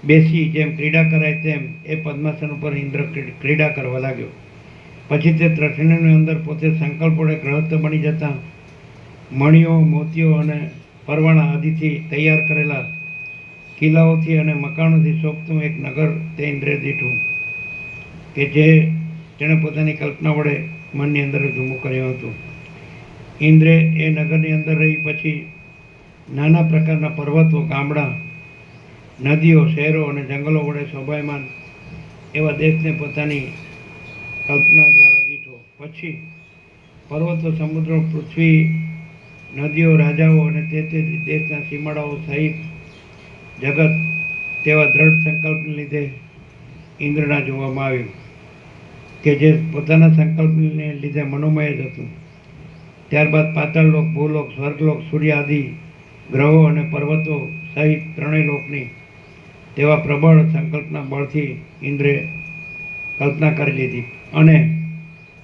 બેસી જેમ ક્રીડા કરાય તેમ એ પદ્માસન ઉપર ઇન્દ્ર ક્રીડા કરવા લાગ્યો. પછી તે ત્રસેણુની અંદર પોતે સંકલ્પ વડે ગ્રહસ્થ બની જતા મણિઓ, મોતીઓ અને પરવાણા આદિથી તૈયાર કરેલા કિલ્લાઓથી અને મકાનોથી શોભતું એક નગર તે ઇન્દ્રે દીઠું કે જે તેણે પોતાની કલ્પના વડે મનની અંદર જ ઊભું કર્યું હતું. ઇન્દ્રે એ નગરની અંદર રહી પછી નાના પ્રકારના પર્વતો, ગામડા, નદીઓ, શહેરો અને જંગલો વડે શોભાયમાન એવા દેશને પોતાની કલ્પના દ્વારા દીઠો. પછી પર્વતો, સમુદ્રો, પૃથ્વી, નદીઓ, રાજાઓ અને તે દેશના સીમાડાઓ સહિત જગત તેવા દ્રઢ સંકલ્પને લીધે ઇન્દ્રના જોવામાં આવ્યું કે જે પોતાના સંકલ્પને લીધે મનોમય જ હતું. ત્યારબાદ પાતાળલોક, ભૂલોક, સ્વર્ગલોક, સૂર્ય આદિ ગ્રહો અને પર્વતો સહિત ત્રણેય લોકની તેવા પ્રબળ સંકલ્પના બળથી ઇન્દ્રે કલ્પના કરી લીધી અને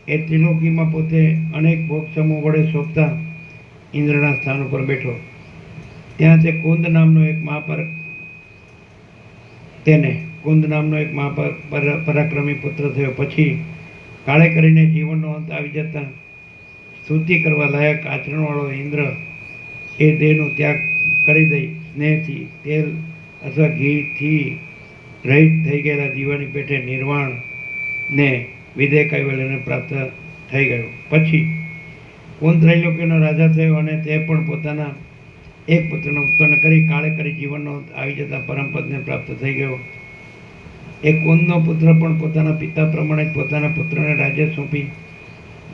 એ ત્રિલોકીમાં પોતે અનેક ભોગ સમૂહ વડે શોભતા ઇન્દ્રના સ્થાન ઉપર બેઠો. ત્યાં તે કુંદ નામનો એક પરાક્રમી પુત્ર થયો. પછી કાળે કરીને જીવનનો અંત આવી જતા સ્તુતિ કરવા લાયક આચરણવાળો ઇન્દ્ર એ દેહનો ત્યાગ કરી દઈ સ્નેહથી તેલ અથવા ઘીથી રહિત થઈ ગયેલા જીવની પેટે નિર્વાણ ને વિદેહ કૈવલ્યને પ્રાપ્ત થઈ ગયો. પછી કુંદ ત્રૈલોક્યનો રાજા થયો અને તે પણ પોતાના એક પુત્રને ઉત્પન્ન કરી કાળે કરી જીવનનો અંત આવી જતા પરમપદને પ્રાપ્ત થઈ ગયો. એ કુંદનો પુત્ર પણ પોતાના પિતા પ્રમાણે જ પોતાના પુત્રને રાજ્ય સોંપી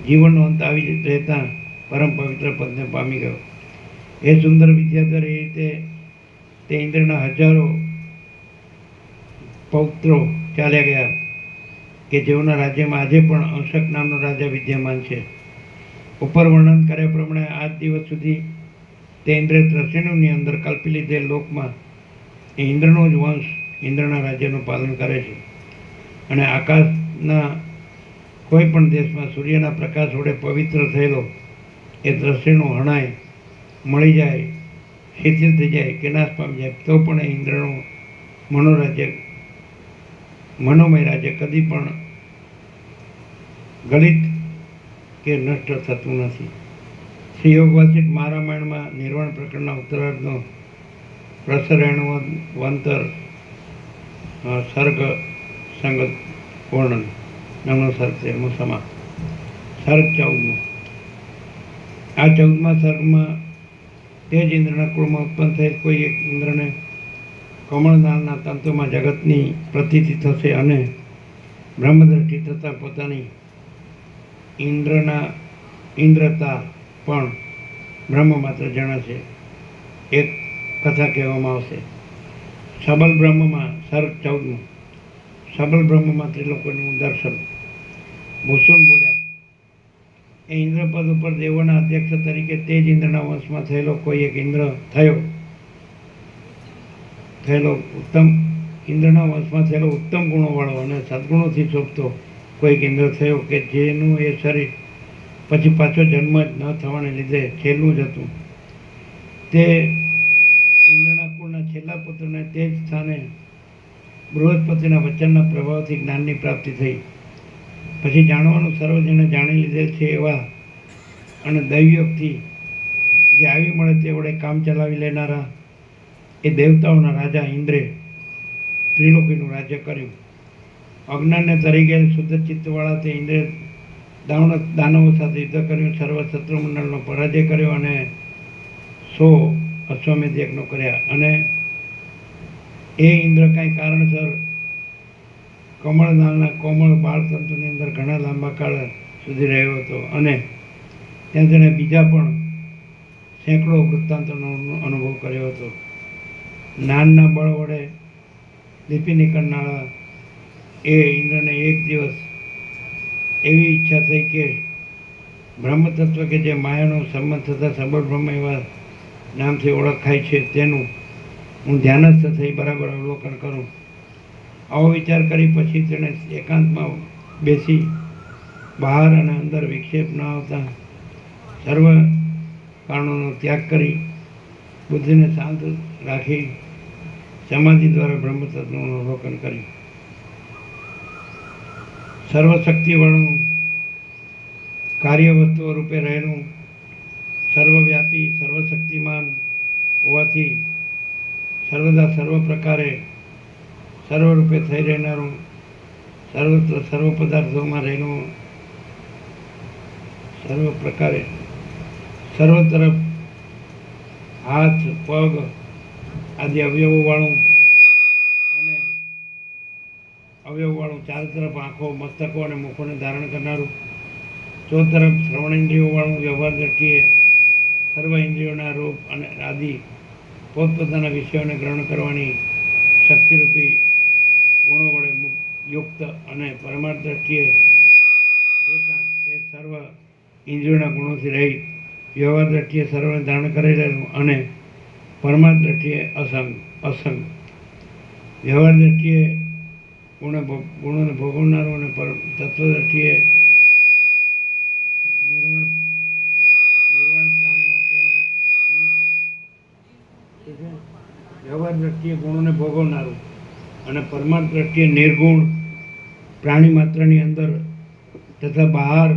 જીવનનો અંત આવી રહેતા પરમ પવિત્ર પદને પામી ગયો. એ સુંદર વિદ્યાધર એ રીતે તે ઇન્દ્રના હજારો પૌત્રો ચાલ્યા ગયા કે જેઓના રાજ્યમાં આજે પણ અંશક નામનો રાજા વિદ્યમાન છે. ઉપર વર્ણન કર્યા પ્રમાણે આજ દિવસ સુધી તે ઇન્દ્રે ત્રસેણુની અંદર કલ્પી લીધેલ લોકમાં એ ઇન્દ્રનો જ વંશ ઇન્દ્રના રાજ્યનું પાલન કરે છે. અને આકાશના કોઈ પણ દેશમાં સૂર્યના પ્રકાશ વડે પવિત્ર થયેલો એ ત્રસેણુ હણાય મળી જાય, શિથિલ થઈ જાય કે નાશ પામી જાય તો પણ એ ઇન્દ્રનું મનોમય રાજ્ય કદી પણ ગલિત કે નષ્ટ થતું નથી. શ્રી યોગવાસિત મહારામાયણમાં નિર્વાણ પ્રકરણના ઉત્તરાર્ધનો પ્રસરણવંતર સર્ગ સંગત વર્ણન નામનો સર્ગ છે. એમાં સર્ગ 14. આ 14મા સર્ગમાં તે જ ઇન્દ્રના કુળમાં ઉત્પન્ન થયેલ કોઈ એક ઇન્દ્રને કમળનાળના તંતુમાં જગતની પ્રતીતિ થશે અને બ્રહ્મદ્રષ્ટિ થતાં પોતાની ઇન્દ્રતા પણ બ્રહ્મ માત્ર જણાશે. એક કથા કહેવામાં આવશે. સબલ બ્રહ્મમાં સર્ગ 14. સબલ બ્રહ્મમાં ત્રિલોકોનું દર્શન. ભૂષણ બોલ્યા, એ ઇન્દ્રપદ ઉપર દેવોના અધ્યક્ષ તરીકે તે જ ઇન્દ્રના વંશમાં થયેલો કોઈ એક ઇન્દ્રના વંશમાં થયેલો ઉત્તમ ગુણોવાળો અને સદગુણોથી શોભતો કોઈક ઇન્દ્ર થયો કે જેનું એ શરીર પછી પાછો જન્મ જ ન થવાને લીધે છેલ્લું જ હતું. તે ઇન્દ્રના કુળના છેલ્લા પુત્રને તે જ સ્થાને બૃહસ્પતિના વચનના પ્રભાવથી જ્ઞાનની પ્રાપ્તિ થઈ. પછી જાણવાનું સર્વ જેણે જાણી લીધેલ છે એવા અને દૈવયોગથી જે આવી મળે તે વડે કામ ચલાવી લેનારા એ દેવતાઓના રાજા ઇન્દ્રે ત્રિલોકીનું રાજ્ય કર્યું. અજ્ઞાનને તરી ગયેલ શુદ્ધ ચિત્તવાળા તે ઇન્દ્રે દાનવો સાથે યુદ્ધ કર્યું, સર્વ શત્રુમંડળનો પરાજય કર્યો અને 100 અશ્વમેધ યજ્ઞો કર્યા. અને એ ઇન્દ્ર કાંઈ કારણસર કમળનાળના કોમળ બાળતંતુની અંદર ઘણા લાંબા કાળ સુધી રહ્યો હતો અને ત્યાં તેણે બીજા પણ સેંકડો વૃત્તાંતોનો અનુભવ કર્યો હતો. જ્ઞાનના બળ વડે દીપી નીકળનારા એ ઇન્દ્રને એક દિવસ એવી ઈચ્છા થઈ કે બ્રહ્મતત્વ કે જે માયાનો સંબંધ થતાં સબળ બ્રહ્મ એવા નામથી ઓળખાય છે તેનું હું ધ્યાનસ્થ થઈ બરાબર અવલોકન કરું. આવો વિચાર કરી પછી તેણે એકાંતમાં બેસી બહાર અને અંદર વિક્ષેપ ન આવતા સર્વ કારણોનો ત્યાગ કરી બુદ્ધિને શાંત રાખી સમાધિ દ્વારા બ્રહ્મતત્વનું અવલોકન કર્યું. સર્વશક્તિવાળું કાર્ય વસ્તુઓ રૂપે રહેલું સર્વવ્યાપી સર્વશક્તિમાન હોવાથી સર્વદા સર્વ પ્રકારે સર્વરૂપે થઈ રહેનારું સર્વત્ર સર્વ પદાર્થોમાં રહેલું સર્વ પ્રકારે સર્વ તરફ હાથ પગ આદિ અવયવોવાળું ચાર તરફ આંખો મસ્તકો અને મુખોને ધારણ કરનારું, ચો તરફ શ્રવણેન્દ્રિયોવાળું, વ્યવહાર દ્રષ્ટિએ સર્વ ઇન્દ્રિયોના રૂપ અને આદિ પોતપોતાના વિષયોને ગ્રહણ કરવાની શક્તિરૂપી ગુણો વડે યુક્ત અને પરમાર્થ દ્રષ્ટિએ જોતા તે સર્વ ઇન્દ્રિયોના ગુણોથી રહિત વ્યવહાર દ્રષ્ટિએ સર્વને ધારણ કરી રહેલું અને પરમાર્થ દ્રષ્ટિએ અસંગ, વ્યવહાર દ્રષ્ટિએ ગુણોને ભોગવનારો અને તત્વ દ્રષ્ટિએ નિર્વાણ પ્રાણી માત્રની વ્યવહાર દ્રષ્ટિએ ગુણોને ભોગવનારું અને પરમાર્થ દ્રષ્ટિએ નિર્ગુણ પ્રાણી માત્રની અંદર તથા બહાર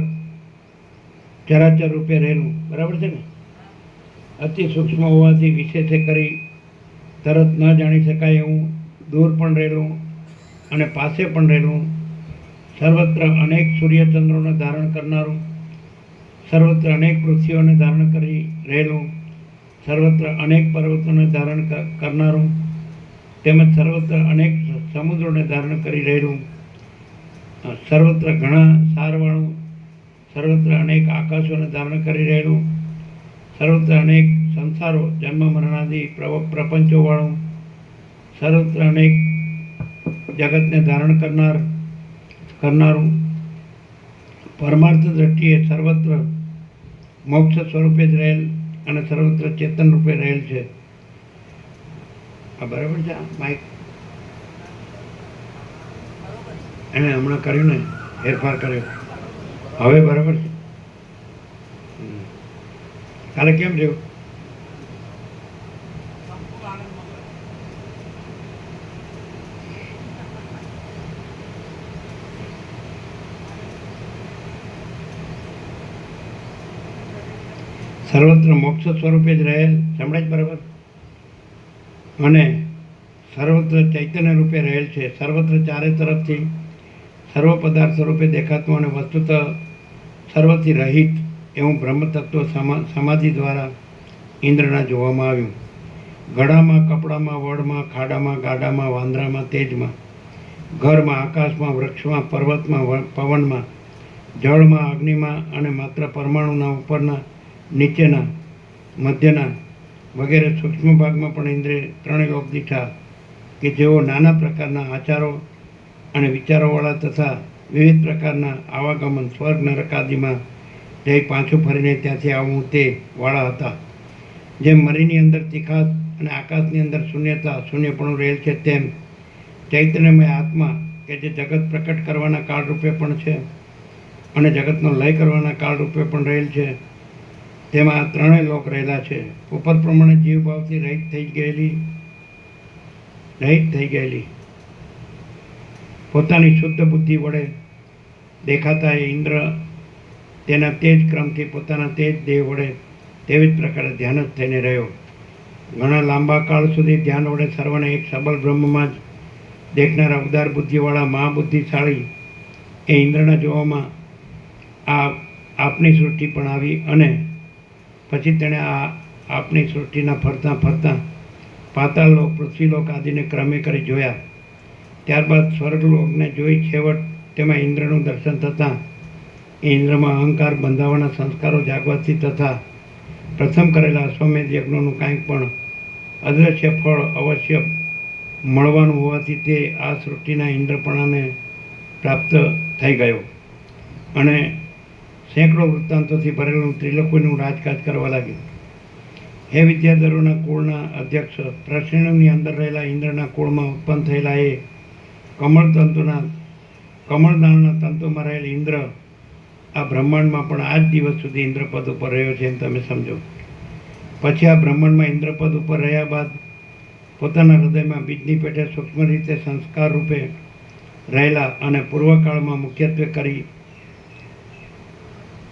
ચરાચર રૂપે રહેલું. બરાબર છે ને? અતિ સૂક્ષ્મ હોવાથી વિશેષે કરી તરત ન જાણી શકાય એવું, દૂર પણ રહેલું અને પાસે પણ રહેલું, સર્વત્ર અનેક સૂર્યચંદ્રોને ધારણ કરનારું, સર્વત્ર અનેક પૃથ્વીઓને ધારણ કરી રહેલું, સર્વત્ર અનેક પર્વતોને ધારણ કરનારું, તેમજ સર્વત્ર અનેક સમુદ્રોને ધારણ કરી રહેલું, સર્વત્ર ઘણા સારવાળું, સર્વત્ર અનેક આકાશોને ધારણ કરી રહેલું, સર્વત્ર અનેક સંસારો જન્મ મરણાદિ પ્રપંચોવાળું, સર્વત્ર અનેક જગતને ધારણ કરનારું, પરમાર્થ દ્રષ્ટિએ સર્વત્ર મોક્ષ સ્વરૂપે જ રહેલ અને સર્વત્ર ચેતન રૂપે રહેલ છે. આ બરાબર છે? માઇક એને હમણાં કર્યું ને, ફેરફાર કર્યો, હવે બરાબર છે? કાલે કેમ રહ્યું? સર્વત્ર મોક્ષ સ્વરૂપે જ રહેલ, સંભળાય બરાબર? અને સર્વત્ર ચૈતન્ય રૂપે રહેલ છે, સર્વત્ર ચારે તરફથી સર્વ પદાર્થ સ્વરૂપે દેખાતું અને વસ્તુત સર્વથી રહિત એવું બ્રહ્મતત્વ સમાધિ દ્વારા ઇન્દ્રના જોવામાં આવ્યું. ગળામાં, કપડામાં, વડમાં, ખાડામાં, ગાડામાં, વાંદરામાં, તેજમાં, ઘરમાં, આકાશમાં, વૃક્ષમાં, પર્વતમાં, પવનમાં, જળમાં, અગ્નિમાં અને માત્ર પરમાણુના ઉપરના, નીચેના, મધ્યના વગેરે સૂક્ષ્મ ભાગમાં પણ ઇન્દ્રિય ત્રણેય લોક દીઠા કે જેઓ નાના પ્રકારના આચારો અને વિચારોવાળા તથા વિવિધ પ્રકારના આવાગમન સ્વર્ગ નરક આદિમાં જઈ પાછું ફરીને ત્યાંથી આવવું તે વાળા હતા. જેમ મરીની અંદર તીખાસ અને આકાશની અંદર શૂન્યપણું રહેલ છે, તેમ ચૈતન્યમય આત્મા કે જે જગત પ્રકટ કરવાના કાળ રૂપે પણ છે અને જગતનો લય કરવાના કાળ રૂપે પણ રહેલ છે, તેમાં આ ત્રણેય લોક રહેલા છે. ઉપર પ્રમાણે જીવભાવથી રહિત થઈ ગયેલી પોતાની શુદ્ધ બુદ્ધિ વડે દેખાતા એ ઇન્દ્ર તેના તેજ ક્રમથી પોતાના તેજ દેહ વડે તેવી જ પ્રકારે ધ્યાન જ થઈને રહ્યો. ઘણા લાંબા કાળ સુધી ધ્યાન વડે સર્વને એક સબલ બ્રહ્મમાં જ દેખનારા ઉદાર બુદ્ધિવાળા મહાબુદ્ધિશાળી એ ઇન્દ્રના જોવામાં આપની સૃષ્ટિ પણ આવી અને પછી તેણે આ આપની સૃષ્ટિના ફરતા પાતાળલોક, પૃથ્વીલોક આદિને ક્રમે કરી જોયા. ત્યારબાદ સ્વર્ગલોકને જોઈ છેવટ તેમાં ઇન્દ્રનું દર્શન થતાં એ ઇન્દ્રમાં અહંકાર બંધાવાના સંસ્કારો જાગવાથી તથા પ્રથમ કરેલા અશ્વમેધ યજ્ઞોનું કાંઈક પણ અદ્રશ્ય ફળ અવશ્ય મળવાનું હોવાથી તે આ સૃષ્ટિના ઇન્દ્રપણાને પ્રાપ્ત થઈ ગયો અને સેંકડો વૃત્તાંતોથી ભરેલું ત્રિલોકીનું રાજકાજ કરવા લાગ્યું. હે વિદ્યાધરોના કુળના અધ્યક્ષ, પ્રશ્નની અંદર રહેલા ઇન્દ્રના કુળમાં ઉત્પન્ન થયેલા એ કમળદાનના તંતુમાં રહેલ ઇન્દ્ર આ બ્રહ્માંડમાં પણ આજ દિવસ સુધી ઇન્દ્રપદ ઉપર રહ્યો છે એમ તમે સમજો. પછી આ બ્રહ્માંડમાં ઇન્દ્રપદ ઉપર રહ્યા બાદ પોતાના હૃદયમાં બીજની પેટે સૂક્ષ્મ રીતે સંસ્કાર રૂપે રહેલા અને પૂર્વકાળમાં મુખ્યત્વે કરી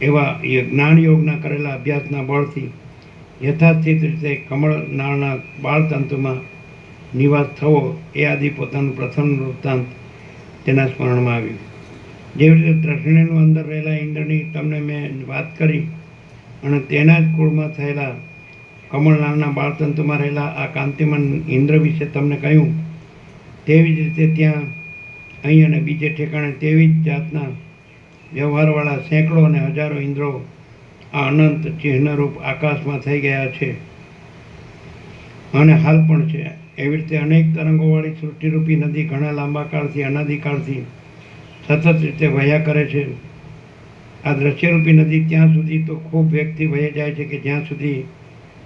એવા જ્ઞાન યોગના કરેલા અભ્યાસના બળથી યથાસ્થિત રીતે કમળનાળના બાળતંતુમાં નિવાસ થવો એ આદિ પોતાનું પ્રથમ વૃત્તાંત તેના સ્મરણમાં આવ્યું. જેવી રીતે ત્રષ્ણીનું અંદર રહેલા ઇન્દ્રની તમને મેં વાત કરી અને તેના જ કુળમાં થયેલા કમળનાળના બાળતંતુમાં રહેલા આ કાંતિમાન ઇન્દ્ર વિશે તમને કહ્યું, તેવી જ રીતે ત્યાં અહીં અને બીજે ઠેકાણે તેવી જ જાતના વ્યવહારવાળા સેંકડો અને હજારો ઇન્દ્રો આ અનંત ચિહ્નરૂપ આકાશમાં થઈ ગયા છે અને હાલ પણ છે. એવી રીતે અનેક તરંગોવાળી સૃષ્ટિરૂપી નદી ઘણા લાંબા કાળથી અનાદિકાળથી સતત રીતે વહ્યા કરે છે. આ દ્રશ્યરૂપી નદી ત્યાં સુધી તો ખૂબ વેગથી વહી જાય છે કે જ્યાં સુધી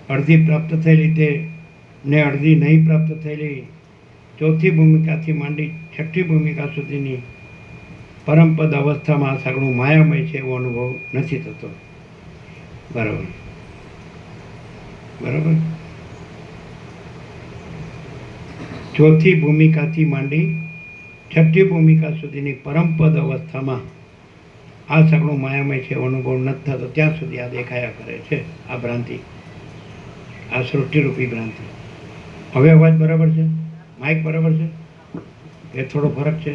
અડધી પ્રાપ્ત થયેલી તે ને અડધી નહીં પ્રાપ્ત થયેલી ચોથી ભૂમિકાથી માંડી છઠ્ઠી ભૂમિકા સુધીની પરમપદ અવસ્થામાં આ સગળું માયામય છે એવો અનુભવ નથી થતો. બરાબર બરાબર. ચોથી ભૂમિકાથી માંડી છઠ્ઠી ભૂમિકા સુધીની પરમપદ અવસ્થામાં આ સગળું માયામય છે એવો અનુભવ નથી થતો ત્યાં સુધી આ દેખાયા કરે છે. આ ભ્રાંતિ, આ સૃષ્ટિરૂપી ભ્રાંતિ. હવે અવાજ બરાબર છે? માઇક બરાબર છે કે થોડો ફરક છે?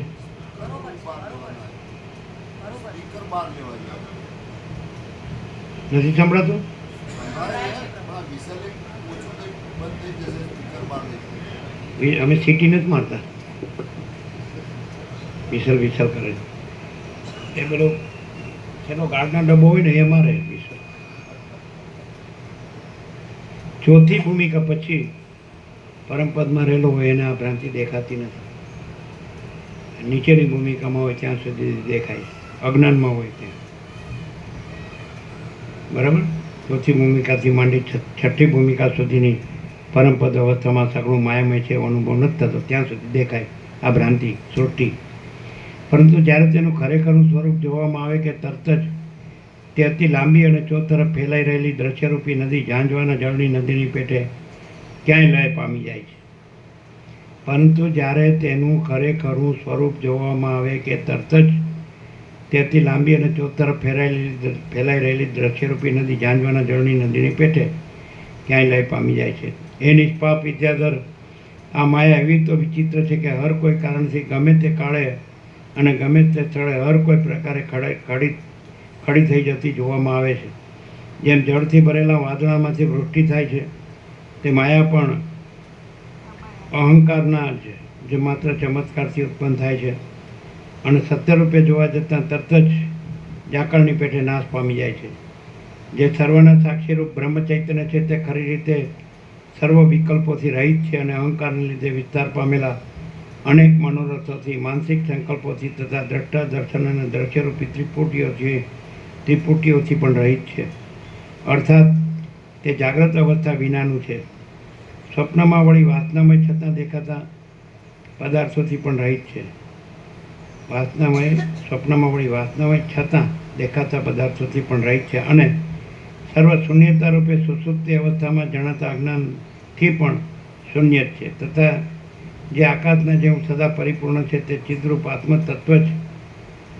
નથી સંભળાતું? અમે સીટી નથી મારતા, વિસલ વિસલ કરે એ પેલો એનો ગાળનો ડબ્બો હોય ને એ મારે વિસલ. ચોથી ભૂમિકા પછી પરમપદમાં રહેલો હોય એને આ ભ્રાંતિ દેખાતી નથી. નીચેની ભૂમિકામાં હોય ત્યાં સુધી દેખાય, અજ્ઞાનમાં હોય ત્યાં. બરાબર. ચોથી ભૂમિકાથી માંડી છઠ્ઠી ભૂમિકા સુધીની પરમપદ અવસ્થામાં સગળું માયામય છે એવો અનુભવ નથી થતો ત્યાં સુધી દેખાય આ ભ્રાંતિ સૃષ્ટિ. પરંતુ જ્યારે તેનું ખરેખરનું સ્વરૂપ જોવામાં આવે કે તરત જ તે અતિ લાંબી અને ચોતરફ ફેલાઈ રહેલી દ્રશ્યરૂપી નદી ઝાંઝવાના જળની નદીની પેટે ક્યાંય લય પામી જાય છે. પરંતુ જ્યારે તેનું ખરેખરનું સ્વરૂપ જોવામાં આવે કે તરત જ તેથી લાંબી અને ચોતરફ ફેલાઈ રહેલી દ્રશ્યરૂપી નદી ઝાંઝવાના જળની નદીની પેટે ક્યાંય લય પામી જાય છે. એ નિષ્પાપ વિદ્યાધર આ માયા એવી તો વિચિત્ર છે કે હર કોઈ કારણથી ગમે તે કાળે અને ગમે તે સ્થળે હર કોઈ પ્રકારે ખડી થઈ જતી જોવામાં આવે છે. જેમ જળથી ભરેલા વાદળામાંથી વૃષ્ટિ થાય છે તે માયા પણ અહંકારના છે જે માત્ર ચમત્કારથી ઉત્પન્ન થાય છે અને સત્ય રૂપે જોવા જતાં તરત જ ઝાકળની પેટે નાશ પામી જાય છે. જે સર્વના સાક્ષીરૂપ બ્રહ્મ ચૈતન્ય છે તે ખરી રીતે સર્વ વિકલ્પોથી રહિત છે અને અહંકારને લીધે વિસ્તાર પામેલા અનેક મનોરથોથી, માનસિક સંકલ્પોથી તથા દ્રષ્ટા દર્શન અને દ્રશ્યરૂપી ત્રિપુટીઓથી પણ રહિત છે. અર્થાત તે જાગ્રત અવસ્થા વિનાનું છે. સ્વપ્નમાં વળી વાસનામય છતાં દેખાતા પદાર્થોથી પણ રહિત છે. સ્વપ્નમાં વળી વાસનામય છતાં દેખાતા પદાર્થોથી પણ રહિત છે અને સર્વ શૂન્યતા રૂપે સુષુપ્તિ અવસ્થામાં જણાતા અજ્ઞાનથી પણ શૂન્ય જ છે. તથા જે આકાશના જેવું સદા પરિપૂર્ણ છે તે ચિદ્રૂપ આત્મ તત્વ જ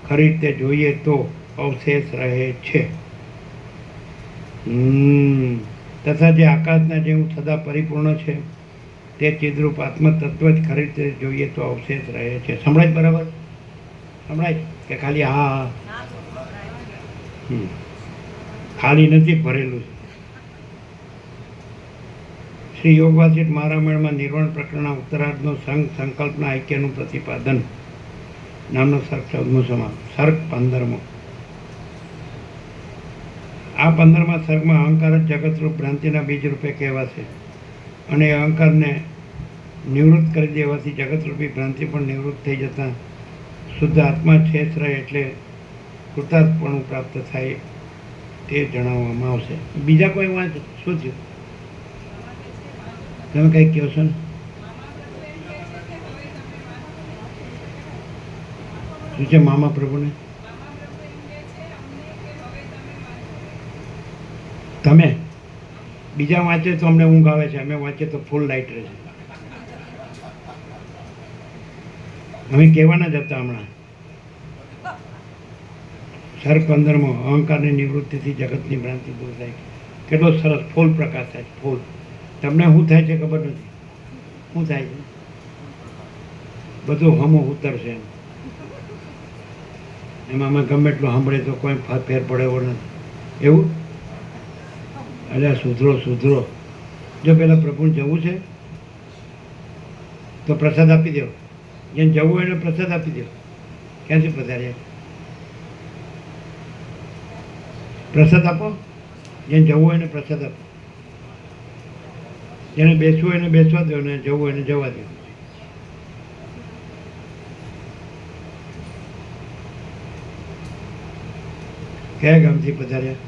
ખરી રીતે જોઈએ તો અવશેષ રહે છે. તથા જે આકાશના જેવું સદા પરિપૂર્ણ છે તે ચિદ્રૂપ આત્મ તત્વ જ ખરી રીતે જોઈએ તો અવશેષ રહે છે. સંભળાય બરાબર? સંભળાય કે ખાલી હા? ખાલી નથી, ભરેલું છે. શ્રી યોગવાસિષ્ઠ મહારામાયણમાં નિર્વાણ પ્રકરણના ઉત્તરાર્ધનો સંકલ્પના ઐક્યનું પ્રતિપાદન નામનો સર્ગ 14મો સમાસ. સર્ગ 15મો. આ 15મા સર્ગમાં અહંકાર જ જગતરૂપ ભ્રાંતિના બીજ રૂપે કહેવાશે અને એ અહંકારને નિવૃત્ત કરી દેવાથી જગતરૂપી ભ્રાંતિ પણ નિવૃત્ત થઈ જતાં શુદ્ધ આત્મા શેષ રહે એટલે કૃતાર્થપણું પ્રાપ્ત થાય તે જણાવવામાં આવશે. બીજા કોઈ વાંચ શું થયું? તમે કંઈક કહો છો ને? શું છે મામા પ્રભુને? તમે બીજા વાંચે તો અમને ઊંઘ આવે છે, અમે વાંચીએ તો ફૂલ લાઇટ રહે છે. અમે કહેવાના જ હતા હમણાં. સર્ગ 15મો. અહંકારની નિવૃત્તિથી જગતની ભ્રાંતિ દૂર થાય. કેટલો સરસ ફૂલ પ્રકાશ થાય. ફૂલ. તમને શું થાય છે ખબર નથી. શું થાય છે? બધું હમો ઉતરશે એમાં અમે ગમે એટલું સાંભળે તો કોઈ ફેર પડે એવો નથી. એવું? અલ્યા સુધરો સુધરો. જો પેલા પ્રભુને જવું છે તો પ્રસાદ આપી દો. જેને જવું હોય એને પ્રસાદ આપી દો. ક્યાંથી પધાર્યા? પ્રસાદ આપો. જેને જવું હોય એને પ્રસાદ આપો. જેને બેસવું હોય એને બેસવા દો અને જવું હોય એને જવા દો. કયા ગામથી પધાર્યા?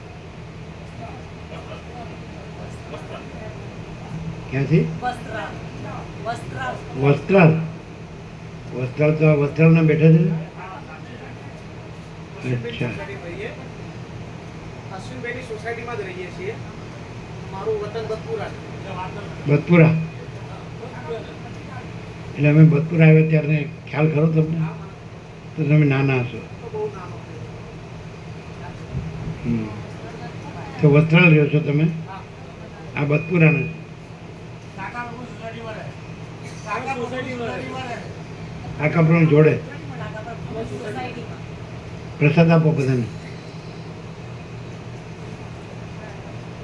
ક્યાંથી? વસ્ત્રાલ વસ્ત્રાલ વસ્ત્રાલ. વસ્ત્રાલ તો આ વસ્ત્રાલના બેઠા છે. અચ્છા. અશ્વિનભાઈની સોસાયટીમાં જ રહીએ છીએ. મારું વતન બતપુરા છે. બતપુરા. એટલે અમે બતપુરા આવ્યા ત્યારે ખ્યાલ ખરો તમને? તો તમે નાના હશો. તો બહુ નાનો છે. હમ. તો વસ્ત્રાલ રહ્યો છો તમે? આ બતપુરાના છે. કાકા સોસાયટીમાં રહે. કાકા પણ જોડે સોસાયટીમાં પ્રસાદ આપો બધાને.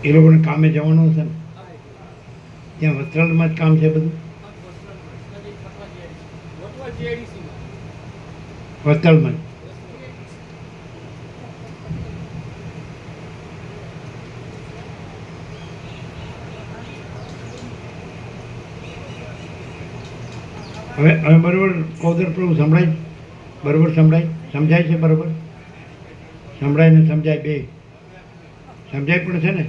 એ લોકોને કામે જવાનું હશે ને? ત્યાં વસ્ત્રાલમાં જ કામ છે બધું? વસ્ત્રાલમાં જ. હવે હવે બરોબર કોદર પ્રભુ સંભળાય? બરોબર સંભળાય? સમજાય છે બરોબર? સંભળાય ને સમજાય બે? સમજાય પણ છે ને?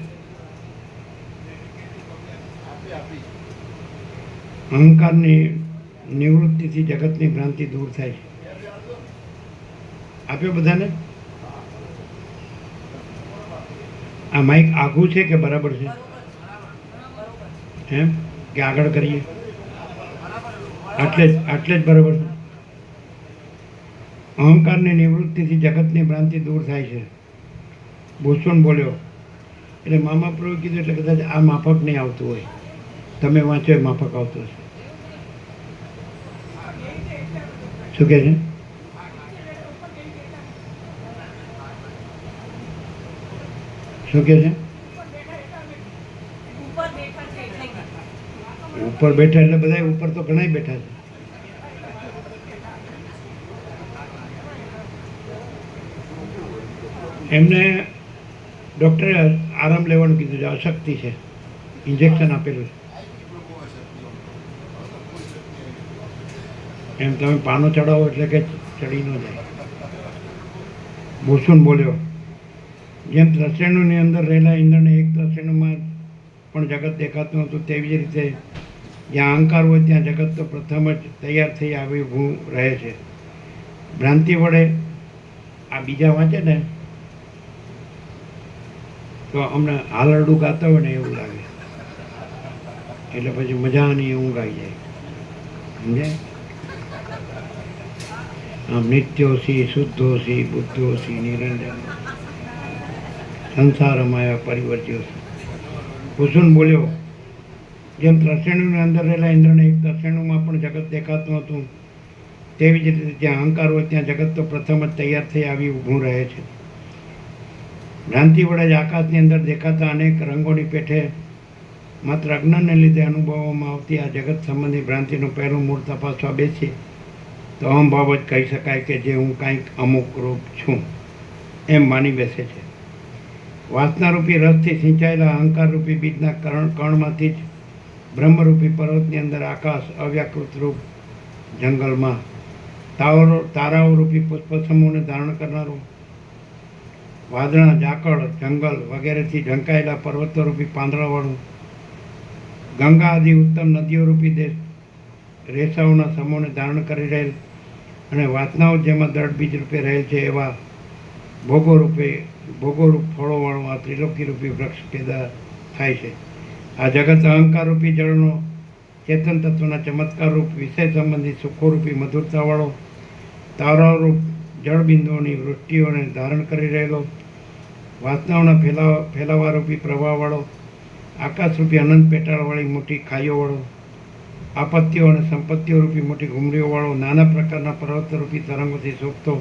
અહંકારની નિવૃત્તિથી જગતની ભ્રાંતિ દૂર થાય છે. આપ્યો બધાને? આ માઇક આઘું છે કે બરાબર છે? એમ કે આગળ કરીએ? આટલે જ બરાબર છે. અહંકારની નિવૃત્તિથી જગતની ભ્રાંતિ દૂર થાય છે. ભૂષણ બોલ્યો એટલે મામા પ્રભુ કીધું એટલે કદાચ આ માફક નહીં આવતું હોય. તમે વાંચો એ માફક આવતું હશે. શું કહે છે? શું કહે છે? ઉપર બેઠા છે એટલે ઉપર બેઠા એટલે બધા ઉપર તો ઘણા બેઠા છે. એમને ડૉક્ટરે આરામ લેવાનું કીધું છે. અશક્તિ છે. ઇન્જેક્શન આપેલું છે. એમ તમે પાનો ચડાવો એટલે કે ચડી ન જાય. ભૂષણ બોલ્યો જેમ ત્રસેણુની અંદર રહેલા ઇંધણને એક ત્રસેણુમાં પણ જગત દેખાતું હતું તેવી જ રીતે જ્યાં અહંકાર હોય ત્યાં જગત તો પ્રથમ જ તૈયાર થઈ આવી ઊભું રહે છે. ભ્રાંતિ વડે આ બીજા વાંચે ને તો અમને હાલરડું ગાતા હોય ને એવું લાગે. એટલે પછી મજાની ઊંઘ આવી જાય. સમજાય? આમ નિત્યોસી શુદ્ધોસી બુદ્ધોસી નિરંજન સંસાર માયા પરિવર્ત્યોસી. કુસુમ બોલ્યો જેમ ત્રસેણુની અંદર રહેલા ઇન્દ્રને એક ત્રસેણુમાં પણ જગત દેખાતું હતું તેવી જ રીતે જ્યાં અહંકાર હોય ત્યાં જગત તો પ્રથમ જ તૈયાર થઈ આવી ઊભું રહે છે. ભ્રાંતિ વડે જ આકાશની અંદર દેખાતા અનેક રંગોની પેઠે માત્ર અજ્ઞાનને લીધે અનુભવવામાં આવતી આ જગત સંબંધી ભ્રાંતિનું પહેલું મૂળ તપાસવા બેસીએ તો અહંભાવ જ કહી શકાય કે જે હું કાંઈક અમુક રૂપ છું એમ માની બેસે છે. વાસનારૂપી રસથી સિંચાયેલા અહંકારરૂપી બીજના કર્ણમાંથી જ બ્રહ્મરૂપી પર્વતની અંદર આકાશ અવ્યાકૃત રૂપ જંગલમાં તારાઓ રૂપી પુષ્પ સમૂહને ધારણ કરનારું વાદળા ઝાકળ જંગલ વગેરેથી ઢંકાયેલા પર્વતોરૂપી પાંદડાવાળું ગંગા આદિ ઉત્તમ નદીઓ રૂપી દેશ રેસાઓના સમૂહને ધારણ કરી રહેલ અને વાસનાઓ જેમાં દૃઢ બીજ રૂપે રહેલ છે એવા ભોગોરૂપ ફળોવાળું આ ત્રિલોકીરૂપી વૃક્ષ પેદા થાય છે. આ જગત અહંકારરૂપી જળનો ચેતન તત્વના ચમત્કારરૂપ વિષય સંબંધી સુખોરૂપી મધુરતાવાળો તારારૂપ જળબિંદુઓની વૃષ્ટિઓને ધારણ કરી રહેલો વાસનાઓના ફેલાવારૂપી પ્રવાહવાળો આકાશરૂપી અનંત પેટાળવાળી મોટી ખાઈઓવાળો આપત્તિઓ અને સંપત્તિઓ રૂપી મોટી ઘૂમરીઓવાળો નાના પ્રકારના પર્વતરૂપી તરંગોથી શોભતો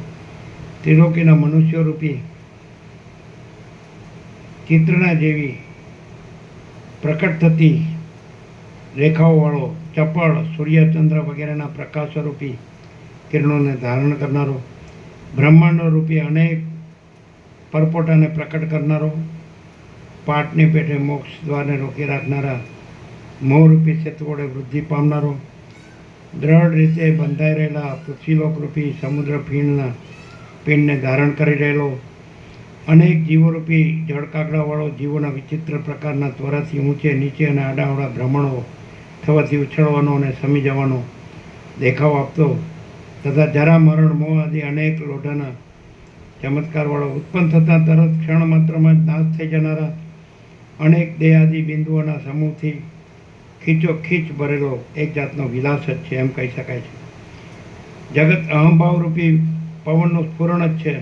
ત્રિલોકીના મનુષ્યો રૂપી ચિત્રના જેવી પ્રકટ થતી રેખાઓવાળો ચપળ સૂર્યચંદ્ર વગેરેના પ્રકાશ સ્વરૂપી કિરણોને ધારણ કરનારો બ્રહ્માંડો રૂપી અનેક પરપોટાને પ્રકટ કરનારો પાટની પેઠે મોક્ષ દ્વારને રોકી રાખનારા મોહરૂપી સેતુ વડે વૃદ્ધિ પામનારો દ્રઢ રીતે બંધાઈ રહેલા પૃથ્વીલોકરૂપી સમુદ્ર પિંડને ધારણ કરી રહેલો અનેક જીવોરૂપી જળકાગડાવાળો જીવોના વિચિત્ર પ્રકારના ત્વરાથી ઊંચે નીચે અને આડાઅવળા ભ્રમણો થવાથી ઉછળવાનો અને સમી જવાનો દેખાવ આપતો તથા જરા મરણ મોહ આદિ અનેક લોઢાના ચમત્કારવાળો ઉત્પન્ન થતાં તરત ક્ષણ માત્રમાં જ નાશ થઈ જનારા અનેક દેહાદી બિંદુઓના સમૂહથી ખીચોખીચ ભરેલો એક જાતનો વિલાસ જ છે એમ કહી શકાય છે. જગત અહંભાવરૂપી પવનનું સ્ફુરણ જ છે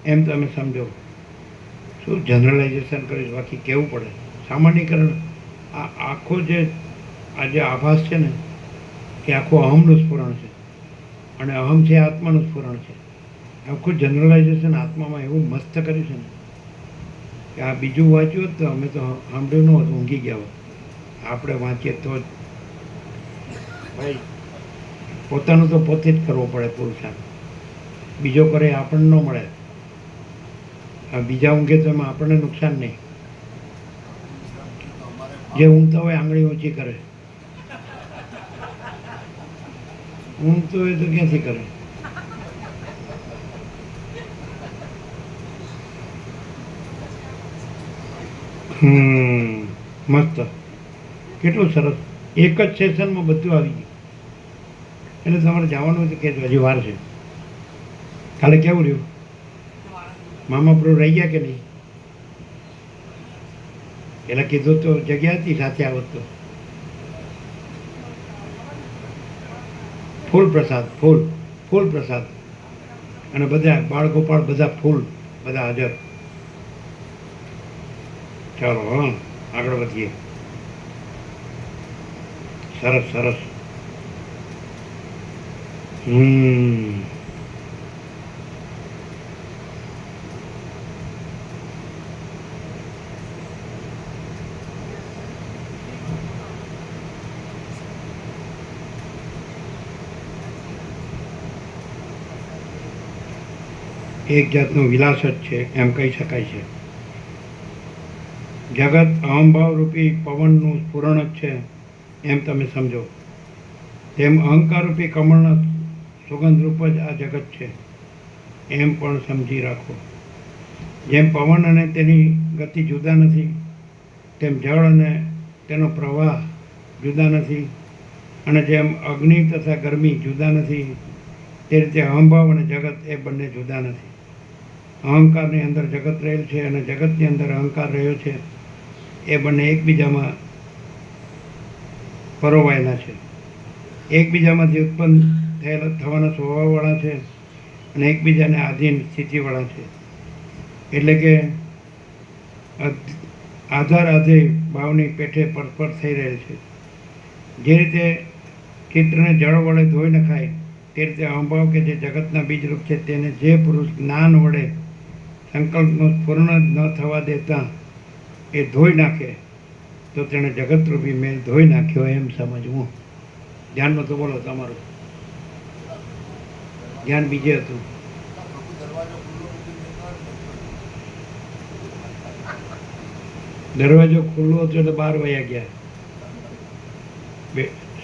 એમ તમે સમજો. શું જનરલાઇઝેશન કરીશ, બાકી કહેવું પડે. સામાન્યકરણ આ આખો જે આજે આભાસ છે ને કે આખું અહમનું સ્ફુરણ છે અને અહમ છે આત્માનું સ્ફુરણ છે. આખું જનરલાઇઝેશન આત્મામાં એવું મસ્ત કર્યું છે ને કે આ બીજું વાંચ્યું હોત તો અમે તો સાંભળ્યું ન હોત, ઊંઘી ગયા હોત. આપણે વાંચીએ તો જ ભાઈ પોતાનું તો પોતે જ કરવો પડે પુરુષાર્થ. બીજો કરે આપણને ન મળે. આ બીજા ઊંઘે તો એમાં આપણને નુકસાન નહીં. જે ઊંઘતા હોય આંગળી ઊંચી કરે, ઊંઘતો હોય તો ક્યાંથી કરે? મસ્ત, કેટલું સરસ. એક જ સેશનમાં બધું આવી ગયું. એટલે તમારે જવાનું હોય તો કહેજો, હજી વાર છે. કાલે કેવું રહ્યું? મામા પ્રો રહી ગયા કે નહીં? એટલે કીધું તો જગ્યા હતી સાથે આવત તો. ફૂલ પ્રસાદ, ફૂલ પ્રસાદ અને બધા બાળ ગોપાળ બધા ફૂલ, બધા હાજર. ચાલો હા, આગળ વધીએ. સરસ સરસ. એક જાતનો વિલાસ જ છે એમ કહી શકાય છે. જગત અહંભાવરૂપી પવનનું સ્ફુરણ જ છે એમ તમે સમજો. તેમ અહંકારરૂપી કમળના સુગંધરૂપ જ આ જગત છે એમ પણ સમજી રાખો. જેમ પવન અને તેની ગતિ જુદા નથી, તેમ જળ અને તેનો પ્રવાહ જુદા નથી, અને જેમ અગ્નિ તથા ગરમી જુદા નથી, તે રીતે અહંભાવ અને જગત એ બંને જુદા નથી. અહંકારની અંદર જગત રહેલ છે અને જગતની અંદર અહંકાર રહ્યો છે. એ બંને એકબીજામાં પરોવાયેલા છે, એકબીજામાંથી ઉત્પન્ન થવાના સ્વભાવવાળા છે અને એકબીજાને આધીન સ્થિતિવાળા છે. એટલે કે આધાર આધેય ભાવની પેઠે પરસ્પર થઈ રહેલ છે. જે રીતે ચિત્રને જળ વડે ધોઈ નખાય તે રીતે અહંભાવ કે જે જગતના બીજરૂપ છે તેને જે પુરુષ જ્ઞાન વડે સંકલ્પનું સ્ફુરણ જ ન થવા દેતા એ ધોઈ નાખે તો તેણે જગતરૂપી મેલ ધોઈ નાખ્યો એમ સમજવું. ધ્યાન નહોતું, બોલો તમારું ધ્યાન બીજે હતું. દરવાજો ખુલ્લો હતો એટલે 12 વાગ્યા ગયા.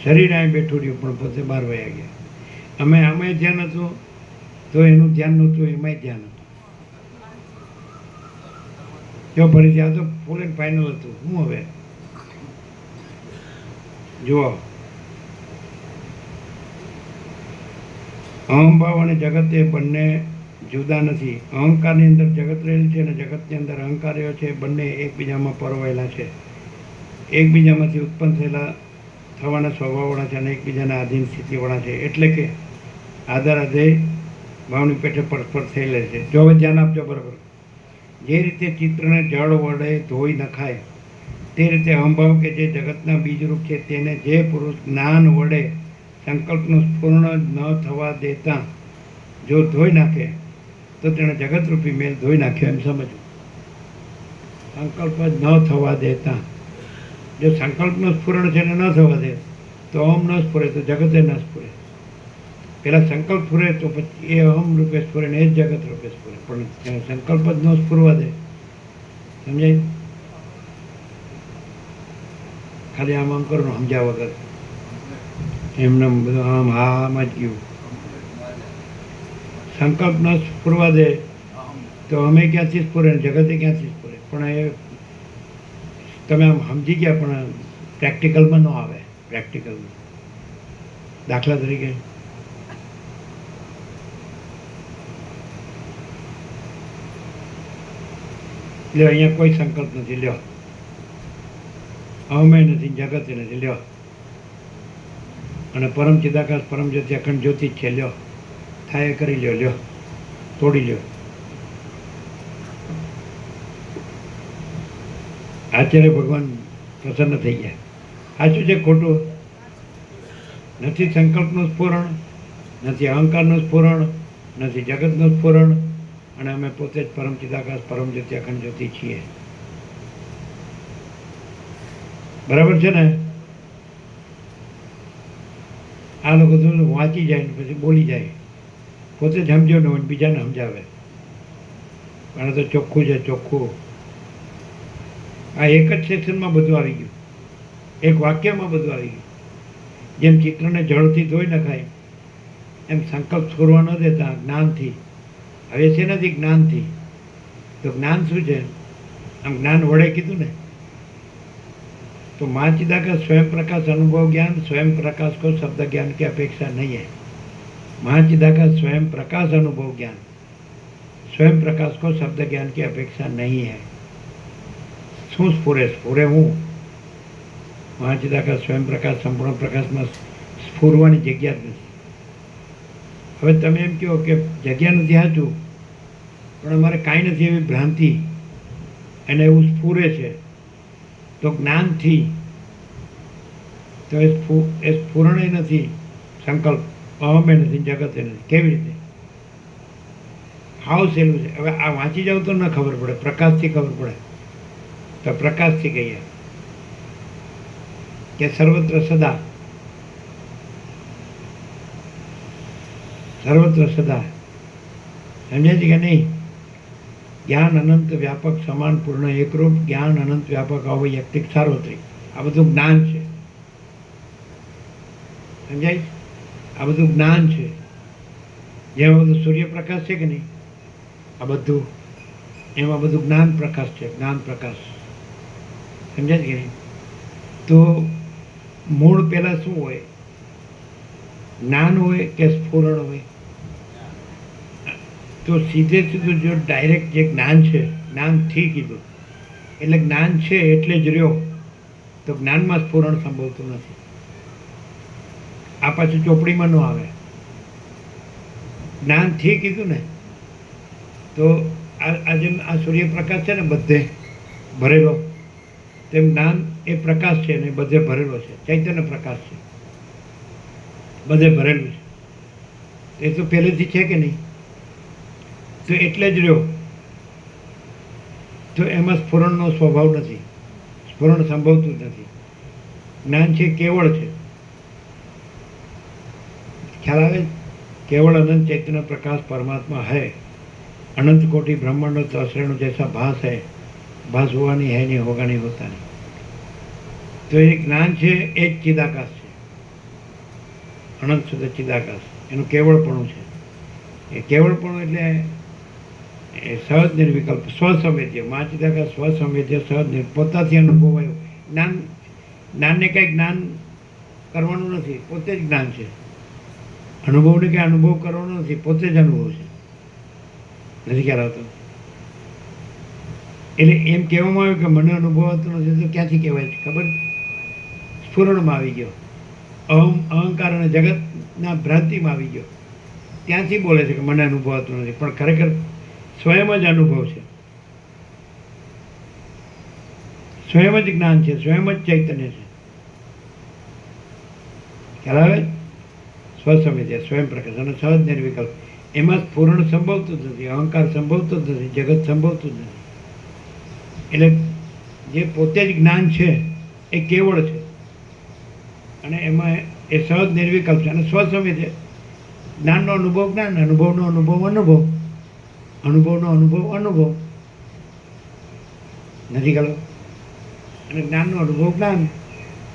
શરીર અહીં બેઠું રહ્યું પણ પોતે 12 વાગ્યા ગયા. અમે આમાંય ધ્યાન હતું તો એનું ધ્યાન નહોતું, એમાંય ધ્યાન હતું. જો ફરીથી આ તો ફૂલ એન્ડ ફાઇનલ હતું. હું હવે જુઓ, અહંભાવ અને જગત એ બંને જુદા નથી. અહંકારની અંદર જગત રહેલ છે અને જગતની અંદર અહંકાર રહ્યો છે. બંને એકબીજામાં પરોવાયેલા છે, એકબીજામાંથી ઉત્પન્ન થવાના સ્વભાવવાળા છે અને એકબીજાના આધીન સ્થિતિવાળા છે. એટલે કે આધાર આધેય ભાવની પેઠે પરસ્પર થયેલા છે. જો હવે ધ્યાન આપજો બરાબર. જે રીતે ચિત્રને જળ વડે ધોઈ નખાય તે રીતે અહંભાવ કે જે જગતના બીજરૂપ છે તેને જે પુરુષ જ્ઞાન વડે સંકલ્પનું સ્ફુરણ ન થવા દેતા જો ધોઈ નાખે તો તેણે જગતરૂપી મેલ ધોઈ નાખ્યો એમ સમજવું. સંકલ્પ જ ન થવા દેતા, જો સંકલ્પનું સ્ફુરણ છે ને ન થવા દે તો અહમ ન સ્ફુરે તો જગતે ન સ્ફુરે. પહેલાં સંકલ્પ સ્ફુરે તો પછી એ અહમ રૂપે સ્ફુરે ને એ જ જગત રૂપે સ્ફુરે. પણ સંકલ્પ જ ન સ્ફુરવા દે, સમજાય? ખાલી આમ કરો સમજ્યા વગર એમને બધું આમ આમ જ ગયું. સંકલ્પ ન સ્ફુરવા દે તો અમે ક્યાંથી સ્ફુરે ને જગતે ક્યાંથી સ્ફુરે? પણ એ તમે આમ સમજી ગયા, પણ પ્રેક્ટિકલમાં ન આવે. પ્રેક્ટિકલમાં દાખલા તરીકે લ્યો, અહીંયા કોઈ સંકલ્પ નથી. લ્યો, અમે નથી, જગતે નથી. લ્યો, અને પરમ ચિદાકાશ પરમ જ્યોતિ અખંડ જ્યોતિ જ છે. લ્યો, થાય એ કરી લ્યો. લ્યો, તોડી લ્યો. આચાર્ય ભગવાન પ્રસન્ન થઈ ગયા. સાચું છે ખોટું? નથી સંકલ્પનું સ્ફુરણ, નથી અહંકારનું સ્ફુરણ, નથી જગતનું સ્ફુરણ, અને અમે પોતે જ પરમ ચિદાકાશ પરમ જ્યોતિ અખંડ જ્યોતિ છીએ. બરાબર છે ને? આ લોકો તો વાંચી જાય ને પછી બોલી જાય, પોતે જ સમજો ને હોય બીજાને સમજાવે. પણ તો ચોખ્ખું છે, ચોખ્ખું. આ એક જ સેશનમાં બધું આવી ગયું, એક વાક્યમાં બધું આવી ગયું. જેમ ચિત્રને જળથી ધોઈ નખાય એમ સંકલ્પ છોડવા ન દેતા જ્ઞાનથી. હવે છે નથી જ્ઞાનથી. તો જ્ઞાન શું છે? આમ જ્ઞાન વડે કીધું ને, તો महाचिदाकाश स्वयं प्रकाश अनुभव ज्ञान स्वयं प्रकाश को शब्द ज्ञान की अपेक्षा नहीं है. महाचिदाकाश स्वयं प्रकाश अनुभव ज्ञान स्वयं प्रकाश को शब्द ज्ञान की अपेक्षा नहीं है. શું સ્ફુરે? સ્ફુરે હું. महाचिदाकाश स्वयं प्रकाश संपूर्ण प्रकाशમાં સ્ફુરવાની જગ્યા જ નથી. હવે તમે એમ કહો કે જગ્યા નથી, સાચું, પણ અમારે કાંઈ નથી એવી ભ્રાંતિ અને એવું સ્ફુરે છે. તો જ્ઞાનથી તો એ સ્ફુરણય નથી, સંકલ્પ અહમે નથી, જગતે નથી. કેવી રીતે? હાવ સહેલું છે. હવે આ વાંચી જાવ તો ન ખબર પડે, પ્રકાશથી ખબર પડે. તો પ્રકાશથી કહીએ કે સર્વત્ર સદા, સર્વત્ર સદા. સમજાય છે કે નહીં? જ્ઞાન અનંત વ્યાપક સમાન પૂર્ણ એકરૂપ જ્ઞાન અનંત વ્યાપક અવૈયક્તિક સાર્વત્રિક. આ બધું જ્ઞાન છે. સમજાય? આ બધું જ્ઞાન છે. જેમાં બધું સૂર્યપ્રકાશ છે કે નહીં, આ બધું એમાં બધું જ્ઞાન પ્રકાશ છે. જ્ઞાન પ્રકાશ. સમજાય કે નહીં? તો મૂળ પહેલાં શું હોય? જ્ઞાન હોય કે સ્ફુરણ હોય? તો સીધે સીધું જો ડાયરેક્ટ જે જ્ઞાન છે, જ્ઞાનથી કીધું એટલે જ્ઞાન છે એટલે જ રહ્યો, તો જ્ઞાનમાં સ્ફુરણ સંભવતું નથી. આ પાછું ચોપડીમાં ન આવે. જ્ઞાનથી કીધું ને, તો આ જેમ આ સૂર્યપ્રકાશ છે ને બધે ભરેલો, તેમ જ્ઞાન એ પ્રકાશ છે ને બધે ભરેલો છે. ચૈતન્ય પ્રકાશ છે, બધે ભરેલું છે. એ તો પહેલેથી છે કે નહીં? તો એટલે જ રહ્યો. તો એમાં સ્ફુરણનો સ્વભાવ નથી, સ્ફુરણ સંભવતું જ નથી. જ્ઞાન છે કેવળ છે. ખ્યાલ આવે? केवल अनंत चैतन्य प्रकाश परमात्मा है. अनंत कोटि ब्रह्मांड त्रिश्रेणु जैसा भास है. भास हुआ नहीं, है नहीं, होगा नहीं, होता नहीं. तो ये ज्ञान છે એ જ ચિદાકાશ છે. અનંત શુદ્ધ ચિદાકાશ એનું કેવળપણું છે. એ કેવળપણું એટલે એ સહજ નિર્વિકલ્પ સ્વસંવેદ્ય. મહાચિદાકાશ સ્વસંવેદ્ય સહજ પોતાથી અનુભવાયું જ્ઞાન. જ્ઞાનને કંઈ જ્ઞાન કરવાનું નથી, પોતે જ જ્ઞાન છે. અનુભવને કંઈ અનુભવ કરવાનો નથી, પોતે જ અનુભવ છે. નથી ખ્યાલ આવતો? એટલે એમ કહેવામાં આવ્યું કે મને અનુભવાતો નથી, તો ક્યાંથી કહેવાય છે ખબર? સ્ફુરણમાં આવી ગયો. અહંકાર અને જગતના ભ્રાંતિમાં આવી ગયો. ત્યાંથી બોલે છે કે મને અનુભવાતું નથી, પણ ખરેખર સ્વયં જ અનુભવ છે. સ્વયં જ જ્ઞાન છે, સ્વયં જ ચૈતન્ય છે. ખ્યાલ આવે? સ્વસંવેદ્ય, સ્વયં પ્રકાશ અને સહજ નિર્વિકલ્પ. એમાં સ્ફુરણ સંભવતું જ નથી, અહંકાર સંભવતું જ નથી, જગત સંભવતું જ નથી. એટલે જે પોતે જ જ્ઞાન છે એ કેવળ છે, અને એમાં એ સહજ નિર્વિકલ્પ છે અને સ્વસંવેદ્ય. જ્ઞાનનો અનુભવ જ્ઞાન, અનુભવનો અનુભવ અનુભવ, અનુભવનો અનુભવ અનુભવ. નથી ખબર? અને જ્ઞાનનો અનુભવ જ્ઞાન.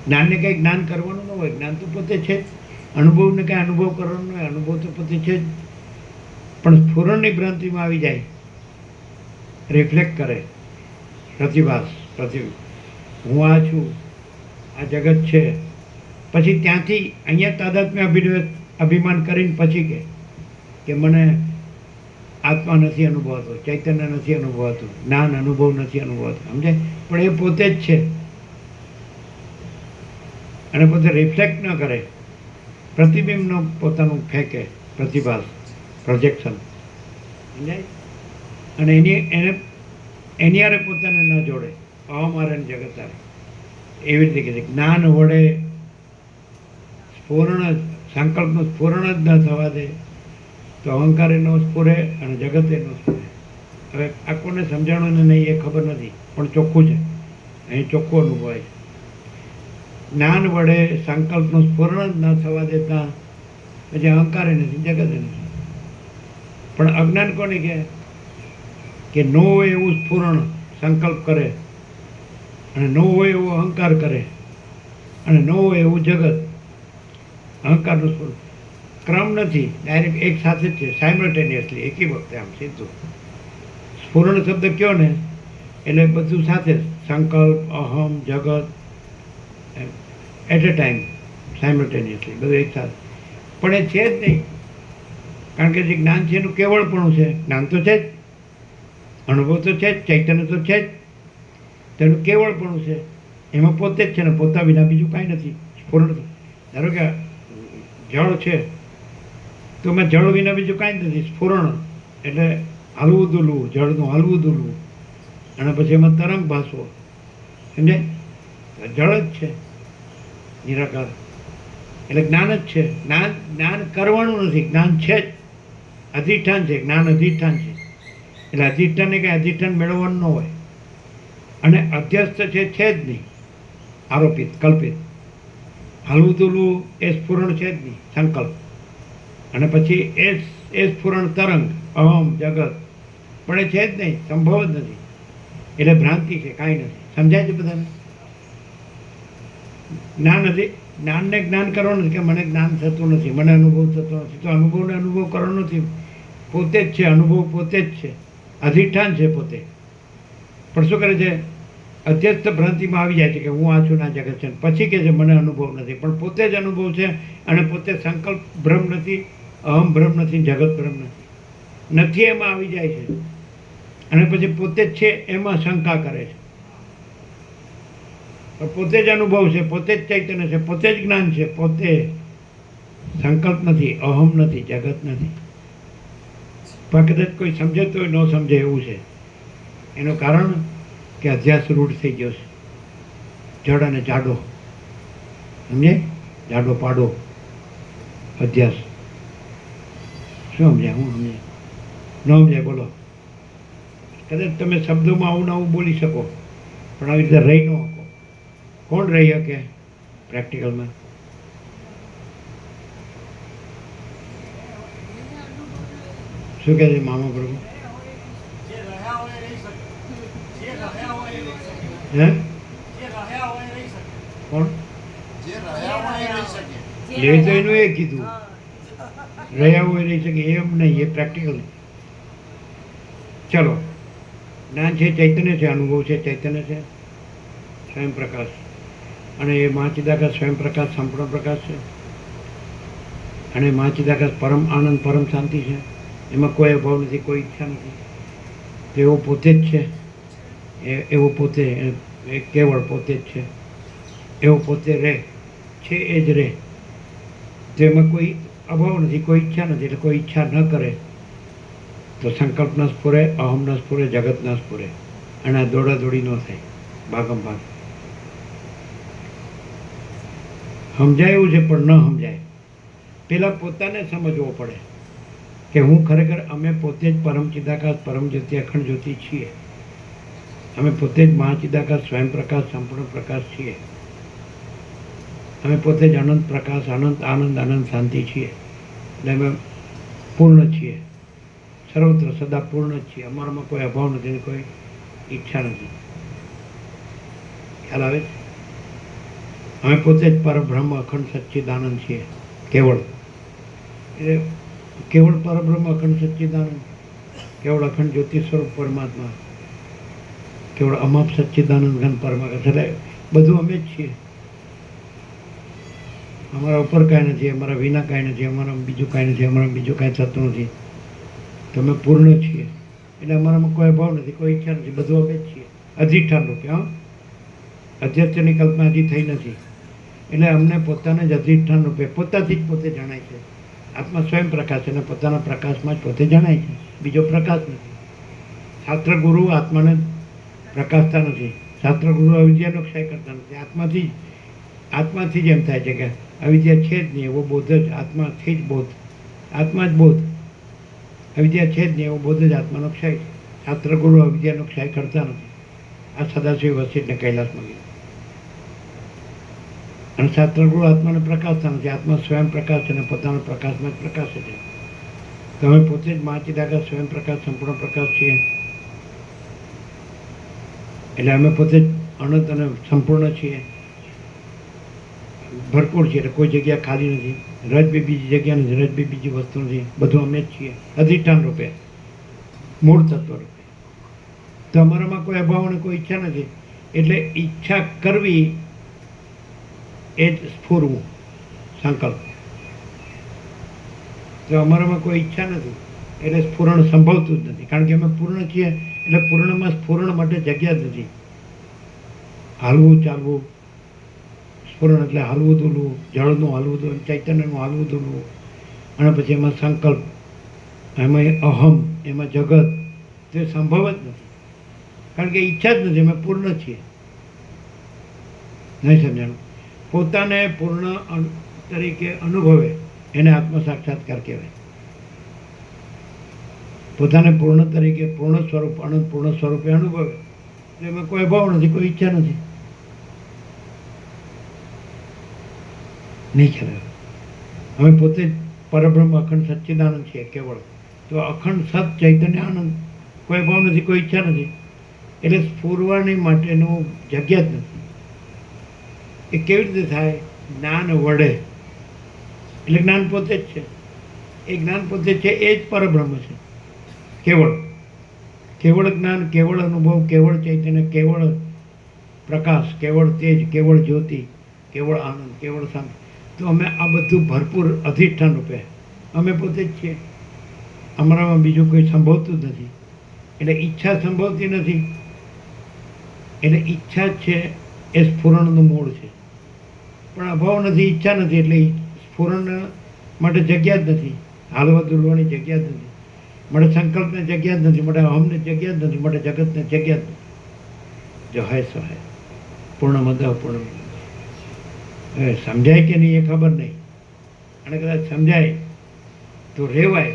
જ્ઞાનને કંઈ જ્ઞાન કરવાનું ન હોય, જ્ઞાન તો પોતે છે જ. અનુભવને કંઈ અનુભવ કરવાનો હોય, અનુભવ તો પોતે છે જ. પણ સ્ફુરણની ભ્રાંતિમાં આવી જાય રિફ્લેક્ટ કરે, પ્રતિભાસ હું આ છું, આ જગત છે. પછી ત્યાંથી અહીંયા તાદાત્મ્ય અભિમાન કરીને પછી કે મને આત્મા નથી અનુભવાતો, ચૈતન્ય નથી અનુભવાતું, જ્ઞાન અનુભવ નથી અનુભવાતો, સમજે? પણ એ પોતે જ છે અને પોતે રિફ્લેક્ટ ન કરે, પ્રતિબિંબનો પોતાનું ફેંકે, પ્રતિભાસ, પ્રોજેક્શન, સમજાય? અને એની હારે પોતાને ન જોડે, અહમારે જગત હારે. એવી રીતે કહે છે જ્ઞાન વડે સંકલ્પનું સ્ફુરણ જ ન થવા દે તો અહંકાર એનો સ્ફુરે અને જગત એનો સ્ફુરે. હવે આ કોને સમજાણું ને નહીં એ ખબર નથી, પણ ચોખ્ખું છે, અહીં ચોખ્ખું અનુભવાય છે. જ્ઞાન વડે સંકલ્પનું સ્ફુરણ જ ન થવા દેતા પછી અહંકાર એ નથી, જગત એ નથી. પણ અજ્ઞાન કોને કહે કે ન હોય એવું સ્ફુરણ સંકલ્પ કરે અને ન હોય એવો અહંકાર કરે અને ન હોય એવું જગત. અહંકારનું સ્ફુરણ ક્રમ નથી, ડાયરેક્ટ એક સાથે જ છે, સાયમલ્ટેનિયસલી, એકી વખતે, આમ સીધું. સ્ફુરણ શબ્દ કયો ને એટલે બધું સાથે જ, સંકલ્પ, અહમ, જગત, એટ એ ટાઈમ, સાયમલ્ટેનિયસલી, બધું એક સાથે. પણ એ છે જ નહીં, કારણ કે જે જ્ઞાન છે એનું કેવળપણું છે. જ્ઞાન તો છે જ, અનુભવ તો છે જ, ચૈતન્ય તો છે જ, તેનું કેવળપણું છે, એમાં પોતે જ છે ને, પોતા વિના બીજું કાંઈ નથી. સ્ફુરણ ધારો કે જળ છે તો એમાં જળ વિના બીજું કાંઈ નથી. સ્ફુરણ એટલે હલવું દુલવું, જળનું હલવું દુલવું, અને પછી એમાં તરંગ ભાસવો, સમજાય? જળ જ છે નિરાકાર, એટલે જ્ઞાન જ છે. જ્ઞાન કરવાનું નથી, જ્ઞાન છે જ, અધિષ્ઠાન છે, જ્ઞાન અધિષ્ઠાન છે. એટલે અધિષ્ઠાનને કંઈ અધિષ્ઠાન મેળવવાનું ન હોય, અને અધ્યસ્થ છે જ નહીં, આરોપિત, કલ્પિત. હલવું દુલવું એ સ્ફુરણ છે જ નહીં, સંકલ્પ. અને પછી એ સ્ફુરણ તરંગ, અહમ, જગત, પણ એ છે જ નહીં, સંભવ જ નથી. એટલે ભ્રાંતિ છે, કાંઈ નથી. સમજાય છે બધાને? જ્ઞાનને જ્ઞાન કરવાનું નથી કે મને જ્ઞાન થતું નથી, મને અનુભવ થતો નથી, તો અનુભવને અનુભવ કરવાનો નથી. પોતે જ છે, અનુભવ પોતે જ છે, અધિષ્ઠાન છે પોતે. પણ શું કરે છે? અધ્યસ્થ ભ્રાંતિમાં આવી જાય છે કે હું આ છું ના જગત છે, પછી કે છે મને અનુભવ નથી, પણ પોતે જ અનુભવ છે. અને પોતે સંકલ્પ ભ્રમ નથી, અહમ ભ્રમ નથી, જગત ભ્રમ નથી એમાં આવી જાય છે. અને પછી પોતે જ છે એમાં શંકા કરે છે. પણ પોતે જ અનુભવ છે, પોતે જ ચૈતન્ય છે, પોતે જ જ્ઞાન છે, પોતે સંકલ્પ નથી, અહમ નથી, જગત નથી. પણ કદાચ કોઈ સમજે તો ન સમજે એવું છે. એનું કારણ કે અધ્યાસ રૂઢ થઈ ગયો છે, જડ અને જાડો, સમજે? જાડો પાડો અધ્યાસ. શું સમજાય? હું સમજે ન સમજાય? બોલો. કદાચ તમે શબ્દોમાં આવું ને આવું બોલી શકો, પણ આવી રીતે રહી ન શકો. કોણ રહી શકે પ્રેક્ટિકલમાં? શું કહે છે મામા પ્રભુ? હે? કોણ? એ તો એનું એ કીધું, રહ્યા હોય રહી શકે એમ નહીં, એ પ્રેક્ટિકલ. ચલો, જ્ઞાન છે, ચૈતન્ય છે, અનુભવ છે, ચૈતન્ય છે, સ્વયં પ્રકાશ. અને એ મહાચિદાકાશ સ્વયં પ્રકાશ, સંપૂર્ણ પ્રકાશ છે. અને મહાચિદાકાશ પરમ આનંદ, પરમ શાંતિ છે. એમાં કોઈ અભાવ નથી, કોઈ ઈચ્છા નથી. તેઓ પોતે જ છે, એવો પોતે, એ કેવળ પોતે જ છે. એવો પોતે રહે છે, એ જ રહે. તેમાં કોઈ અભાવ નથી, કોઈ ઈચ્છા નથી. એટલે કોઈ ઈચ્છા ન કરે તો સંકલ્પ ન સ્ફુરે, અહમ ન સ્ફુરે, જગત ન સ્ફુરે. અને આ દોડાદોડી ન થાય, ભાગમ ભાગ. સમજાય એવું છે પણ ન સમજાય. પેલા પોતાને સમજવો પડે કે હું ખરેખર, અમે પોતે જ પરમ ચિદાકાશ, પરમ જ્યોતિ, અખંડ જ્યોતિ છીએ. અમે પોતે જ મહાચિદાકાશ, સ્વયં પ્રકાશ, સંપૂર્ણ પ્રકાશ છીએ. અમે પોતે જ અનંત પ્રકાશ, અનંત આનંદ, અનંત શાંતિ છીએ. એટલે અમે પૂર્ણ છીએ, સર્વત્ર સદા પૂર્ણ જ છીએ. અમારામાં કોઈ અભાવ નથી, કોઈ ઈચ્છા નથી. ખ્યાલ આવે? અમે પોતે જ પરબ્રહ્મ, અખંડ સચ્ચિદાનંદ છીએ, કેવળ. એટલે કેવળ પરબ્રહ્મ, અખંડ સચ્ચિદાનંદ, કેવળ અખંડ જ્યોતિ સ્વરૂપ પરમાત્મા. કેવળ અમાપ સચ્ચિદાનંદ ઘન પરમાકાશ, એટલે બધું અમે જ છીએ. અમારા ઉપર કાંઈ નથી, અમારા વિના કાંઈ નથી, અમારા બીજું કાંઈ નથી, અમારા બીજું કાંઈ થતું નથી. તમે પૂર્ણ છીએ એટલે અમારામાં કોઈ અભાવ નથી, કોઈ ઈચ્છા નથી, બધું અમે જ છીએ અધિષ્ઠાન રૂપે. હા, અધ્યક્ષની કલ્પના હજી થઈ નથી એટલે અમને પોતાને જ અધિષ્ઠાન રૂપે પોતાથી જ પોતે જણાય છે. આત્મા સ્વયં પ્રકાશ છે અને પોતાના પ્રકાશમાં જ પોતે જણાય છે, બીજો પ્રકાશ નથી. શાસ્ત્ર ગુરુ આત્માને પ્રકાશતા નથી, શાસ્ત્ર ગુરુ અવિદ્યાનો ક્ષય કરતા નથી. આત્માથી જ એમ થાય છે કે અવિદ્યા છે જ નહીં એવો બોધ જ આત્માથી જ બોધ, આત્મા જ બોધ, અવિદ્યા છે જ નહીં એવો બોધ જ આત્માનો ક્ષય છે. શાસ્ત્ર ગુરુ અવિદ્યાનો ક્ષય કરતા નથી. આ સદાશિવ વસિષ્ઠને કૈલાસમાં ગયું. અને શાસ્ત્ર ગુરુ આત્માને પ્રકાશતા નથી, આત્મા સ્વયં પ્રકાશ છે અને પોતાના પ્રકાશમાં જ પ્રકાશ છે. તમે પોતે જ મહાચિદાકાશ સ્વયં પ્રકાશ સંપૂર્ણ પ્રકાશ છીએ. એટલે અમે પોતે જ અનંત અને સંપૂર્ણ છીએ, ભરપૂર છીએ. એટલે કોઈ જગ્યા ખાલી નથી, રજ બી બીજી જગ્યા નથી, રજ બી બીજી વસ્તુ નથી, બધું અમે જ છીએ અધિષ્ઠાન રૂપે, મૂળ તત્વ રૂપે. તો અમારામાં કોઈ અભાવ અને કોઈ ઈચ્છા નથી. એટલે ઈચ્છા કરવી એ જ સ્ફુરવું સંકલ્પ. તો અમારામાં કોઈ ઈચ્છા નથી એટલે સ્ફુરણ સંભવતું જ નથી, કારણ કે અમે પૂર્ણ છીએ. એટલે પૂર્ણમાં સ્ફુરણ માટે જગ્યા જ નથી. હાલવું ચાલવું, સ્ફુરણ એટલે હાલવું દોલવું, જળનું હાલવું દોલવું, ચૈતન્યનું હાલવું દોલવું, અને પછી એમાં સંકલ્પ, એમાં અહમ, એમાં જગત, તે સંભવ જ નથી, કારણ કે ઈચ્છા જ નથી. અમે પૂર્ણ છીએ. નહીં સમજાણું? પોતાને પૂર્ણ તરીકે અનુભવે એને આત્મ સાક્ષાત્કાર કહેવાય. પોતાને પૂર્ણ તરીકે, પૂર્ણ સ્વરૂપ, અનંત પૂર્ણ સ્વરૂપે અનુભવે એટલે એમાં કોઈ અભાવ નથી, કોઈ ઈચ્છા નથી. નહીં ખ્યાલ? અમે પોતે જ પરબ્રહ્મ અખંડ સચ્ચિદાનંદ છીએ કેવળ. તો અખંડ સત ચૈતન્ય આનંદ, કોઈ અભાવ નથી, કોઈ ઈચ્છા નથી. એટલે સ્ફુરવાની માટેનું જગ્યા જ નથી. એ કેવી રીતે થાય? જ્ઞાન વડે. એટલે જ્ઞાન પોતે જ છે, એ જ્ઞાન પોતે છે, એ જ પરબ્રહ્મ છે. કેવળ કેવળ જ્ઞાન, કેવળ અનુભવ, કેવળ ચૈતન્ય, કેવળ પ્રકાશ, કેવળ તેજ, કેવળ જ્યોતિ, કેવળ આનંદ, કેવળ શાંતિ. તો અમે આ બધું ભરપૂર અધિષ્ઠાન રૂપે અમે પોતે જ છીએ. અમારામાં બીજું કોઈ સંભવતું જ નથી. એટલે ઈચ્છા સંભવતી નથી. એટલે ઈચ્છા જ છે એ સ્ફુરણનું મૂળ છે. પણ અભાવ નથી, ઈચ્છા નથી, એટલે સ્ફુરણ માટે જગ્યા જ નથી, હાલવા દોલવાની જગ્યા જ નથી, માટે સંકલ્પને જગ્યા જ નથી, માટે અહમને જગ્યા જ નથી, માટે જગતને જગ્યા જ નથી. જો હે સો હે, પૂર્ણમદ પૂર્ણ. હવે સમજાય કે નહીં એ ખબર નહીં, અને કદાચ સમજાય તો રહેવાય,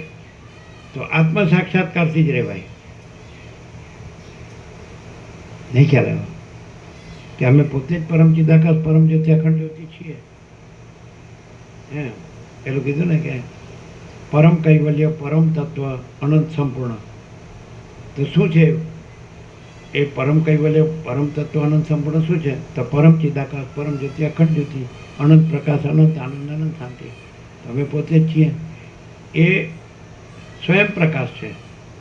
તો આત્મ સાક્ષાત્કારથી જ રહેવાય. નહીં ખ્યાલ આવ્યો કે અમે પોતે જ પરમ ચિદાકાશ, પરમ જ્યોતિ, અખંડ જ્યોતિ છીએ. પેલું કીધું ને કે પરમ કૈવલ્ય, પરમ તત્વ, અનંત સંપૂર્ણ. તો શું છે એ પરમ કૈવલ્ય, પરમ તત્વ, અનંત સંપૂર્ણ શું છે? તો પરમ ચિદાકાશ, પરમ જ્યોતિ, અખંડ જ્યોતિ, અનંત પ્રકાશ, અનંત આનંદ, અનંત શાંતિ. અમે પોતે જ છીએ. એ સ્વયં પ્રકાશ છે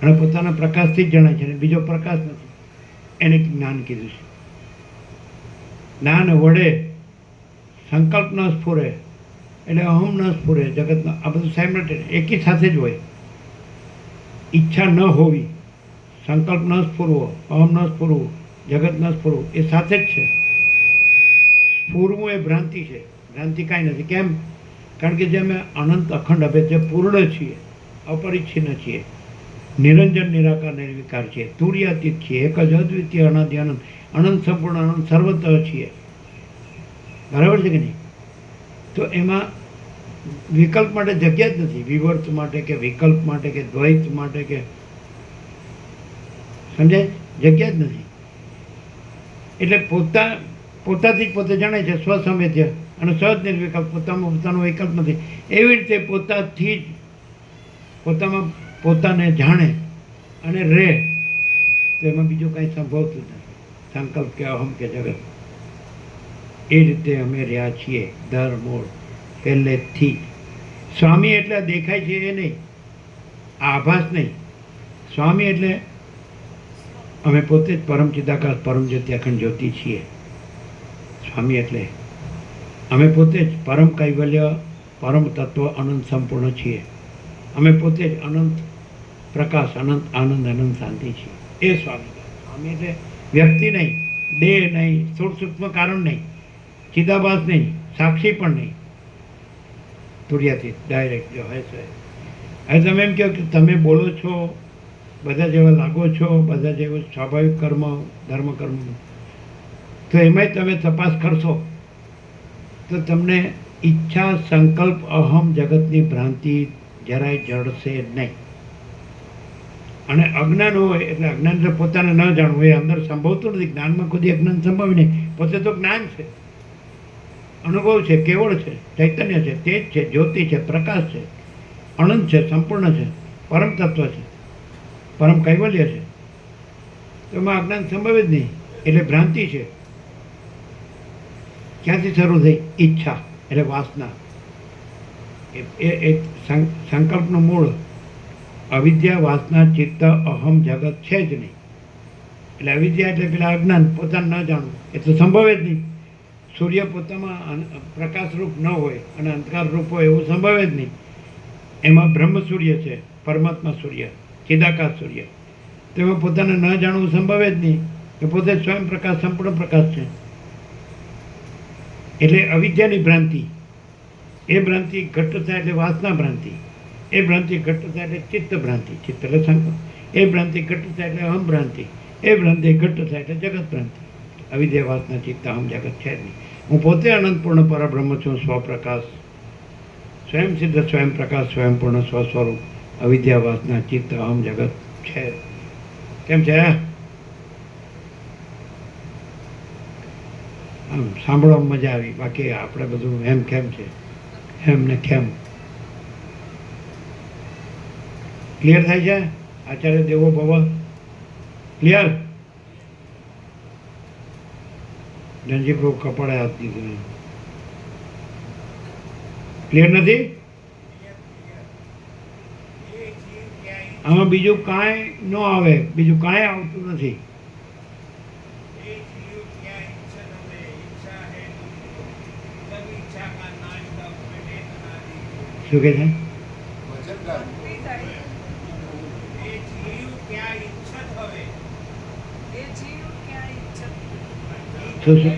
અને પોતાના પ્રકાશથી જ જણાય છે, અને બીજો પ્રકાશ નથી. એને જ્ઞાન કીધું છે. જ્ઞાન વડે સંકલ્પ ન સ્ફુરે એટલે અહમ ન સ્ફુરે, જગતનો આ બધું સાયમલ્ટેનિયસ એકી સાથે જ હોય. ઈચ્છા ન હોવી, સંકલ્પ ન સ્ફુરવો, અહમ ન સ્ફુરવું, જગત ન સ્ફુરવું, એ સાથે જ છે. સ્ફુરવું એ ભ્રાંતિ છે, ભ્રાંતિ કાંઈ નથી. કેમ? કારણ કે જે અમે અનંત અખંડ અભેદ જે પૂર્ણ છીએ, અપરિચ્છિન્ન છીએ, નિરંજન નિરાકાર નિર્વિકાર છીએ, તુર્યાતીત છીએ, એક જ અદ્વિતીય અનાદિ અનંત, અનંત સંપૂર્ણ, અનંત સર્વત્ર છીએ. બરાબર છે કે નહીં? તો એમાં વિકલ્પ માટે જગ્યા જ નથી, વિવર્ત માટે કે વિકલ્પ માટે કે દ્વૈત માટે કે, સમજાય? જગ્યા જ નથી. એટલે પોતાથી જ પોતે જાણે છે, સ્વસંવેદ્ય અને સહજ નિર્વિકલ્પ. પોતાનો વિકલ્પ નથી. એવી રીતે પોતાથી જ પોતામાં પોતાને જાણે અને રહે, તો એમાં બીજું કાંઈ સંભવતું નથી, સંકલ્પ કે અહમ કે જગત. એ રીતે અમે રહ્યા છીએ ધરમૂળ પહેલેથી. સ્વામી એટલે દેખાય છે એ નહીં, આભાસ નહીં. સ્વામી એટલે અમે પોતે જ પરમ ચિદાકાશ પરમ જ્યોતિ અખંડ જ્યોતિ છીએ. સ્વામી એટલે અમે પોતે જ પરમ કૈવલ્ય પરમ તત્વ અનંત સંપૂર્ણ છીએ. અમે પોતે જ અનંત પ્રકાશ અનંત આનંદ અનંત શાંતિ છીએ. એ સ્વામી. સ્વામી એટલે વ્યક્તિ નહીં, દેહ નહીં, સ્થૂળ સૂક્ષ્મ કારણ નહીં, ચિદાભાસ નહીં, સાક્ષી પણ નહીં, તુર્યાતીત ડાયરેક્ટ જો હોય છે. હવે તમે એમ કહો કે તમે બોલો છો બધા જેવા લાગો છો, બધા જેવું સ્વાભાવિક કર્મ ધર્મ કર્મ, તો એમાંય તમે તપાસ કરશો તો તમને ઈચ્છા સંકલ્પ અહમ જગતની ભ્રાંતિ જરાય જડશે નહીં. અને અજ્ઞાન હોય એટલે અજ્ઞાન એટલે પોતાને ન જાણવું એ અંદર સંભવતું નથી. જ્ઞાનમાં કોઈ અજ્ઞાન સંભવે નહીં. પોતે તો જ્ઞાન છે, અનુભવ છે, કેવળ છે, ચૈતન્ય છે, તેજ છે, જ્યોતિ છે, પ્રકાશ છે, અનંત છે, સંપૂર્ણ છે, પરમ તત્વ છે, પરમ કૈવલ્ય છે. તો એમાં અજ્ઞાન સંભવે જ નહીં. એટલે ભ્રાંતિ છે. ક્યાંથી શરૂ થઈ? ઈચ્છા એટલે વાસના. એ સંકલ્પનું મૂળ અવિદ્યા વાસના ચિત્ત અહમ જગત છે જ નહીં. એટલે અવિદ્યા એટલે પેલા અજ્ઞાન, પોતાને ન જાણવું, એ તો સંભવે જ નહીં. સૂર્ય પોતામાં પ્રકાશરૂપ ન હોય અને અંધકાર રૂપ હોય એવું સંભવે જ નહીં. એમાં બ્રહ્મ સૂર્ય છે, પરમાત્મા સૂર્ય, ચિદાકાશ સૂર્ય. તેમાં પોતાને ન જાણવું સંભવે જ નહીં. એ પોતે સ્વયં પ્રકાશ સંપૂર્ણ પ્રકાશ છે. એટલે અવિદ્યાની ભ્રાંતિ, એ ભ્રાંતિ ઘટ્ટ થાય એટલે વાસના ભ્રાંતિ, એ ભ્રાંતિ ઘટ્ટ થાય એટલે ચિત્ત ભ્રાંતિ, ચિત્ત એટલે સંકલ્પ, એ ભ્રાંતિ ઘટ્ટ થાય એટલે અહમ ભ્રાંતિ, એ ભ્રાંતિ ઘટ્ટ થાય એટલે જગત ભ્રાંતિ. અવિદ્યા વાસના ચિત્ત અહમ જગત છે જ નહીં. હું પોતે અનંતપૂર્ણ પરબ્રહ્મ છું, સ્વપ્રકાશ, સ્વયં સિદ્ધ સ્વયં પ્રકાશ, સ્વયંપૂર્ણ સ્વસ્વરૂપ. અવિદ્યા વાસના ચિત્ત અહમ જગત છે. કેમ છે? આમ સાંભળવામાં મજા આવી. બાકી આપણે બધું એમ કેમ છે, એમ ને કેમ. ક્લિયર થાય છે? આચાર્ય દેવો ભવ ક્લિયર? ધનજી પ્રભુ કપાળે હાથ દીધું. ક્લિયર નથી? આમાં બીજું કાંઈ ન આવે, બીજું કાંઈ આવતું નથી. શું કે છે? શું શું?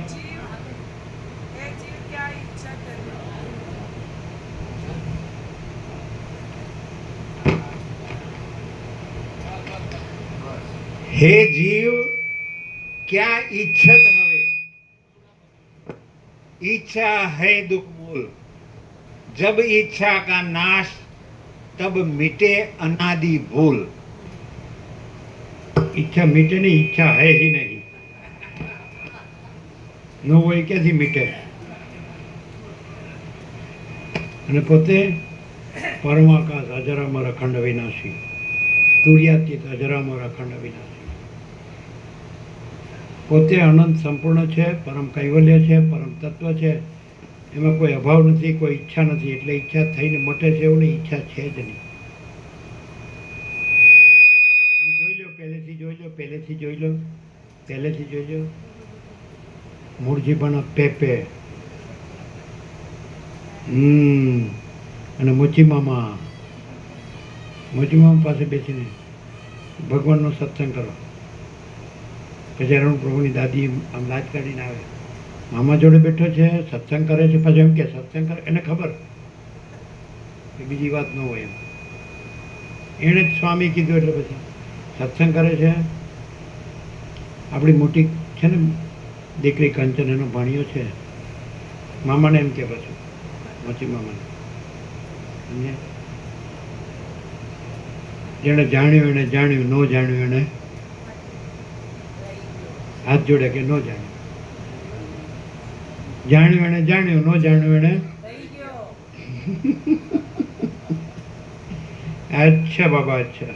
हे जीव क्या इच्छत हवे, इच्छा है दुख मूल, जब इच्छा का नाश तब मिटे अनादि भूल. ઈચ્છા મીટે નહીં, ઈચ્છા હે ही નહીં. ન હોય ક્યાંથી મીટે? અને પોતે પરમાકાશ અજરામર અખંડ વિનાશી, તુર્યાતીત અજરામર અખંડ વિનાશી. પોતે અનંત સંપૂર્ણ છે, પરમ કૈવલ્ય છે, પરમ તત્વ છે. એમાં કોઈ અભાવ નથી, કોઈ ઈચ્છા નથી. એટલે ઈચ્છા થઈને મટે છે એવું નહીં, ઈચ્છા છે જ નહીં. જોઈ લો, પહેલેથી જોઈ લો, પહેલેથી જોઈ લો, પહેલેથી જોઈ લો. મૂળજી પણ પેપે અને મોચી મામા પાસે બેસીને ભગવાનનો સત્સંગ કરો. પછી અરુણ પ્રભુની દાદી આમ લાજ કાઢીને આવે, મામા જોડે બેઠો છે, સત્સંગ કરે છે. પછી એમ કે સત્સંગ કરે, એને ખબર કે બીજી વાત ન હોય એમ. એણે જ સ્વામી કીધું એટલે પછી સત્સંગ કરે છે. આપણી મોટી છે ને દીકરી કંચન, એનો ભાણિયો છે. મામાને એમ કે પાછું મોચી મામાને, જેણે જાણ્યું એને જાણ્યું, ન જાણ્યું એને હાથ જોડે કે ન જાણ્યું. જાણ્યું એને જાણ્યું, ન જાણ્યું એને અચ્છા બાબા અચ્છા.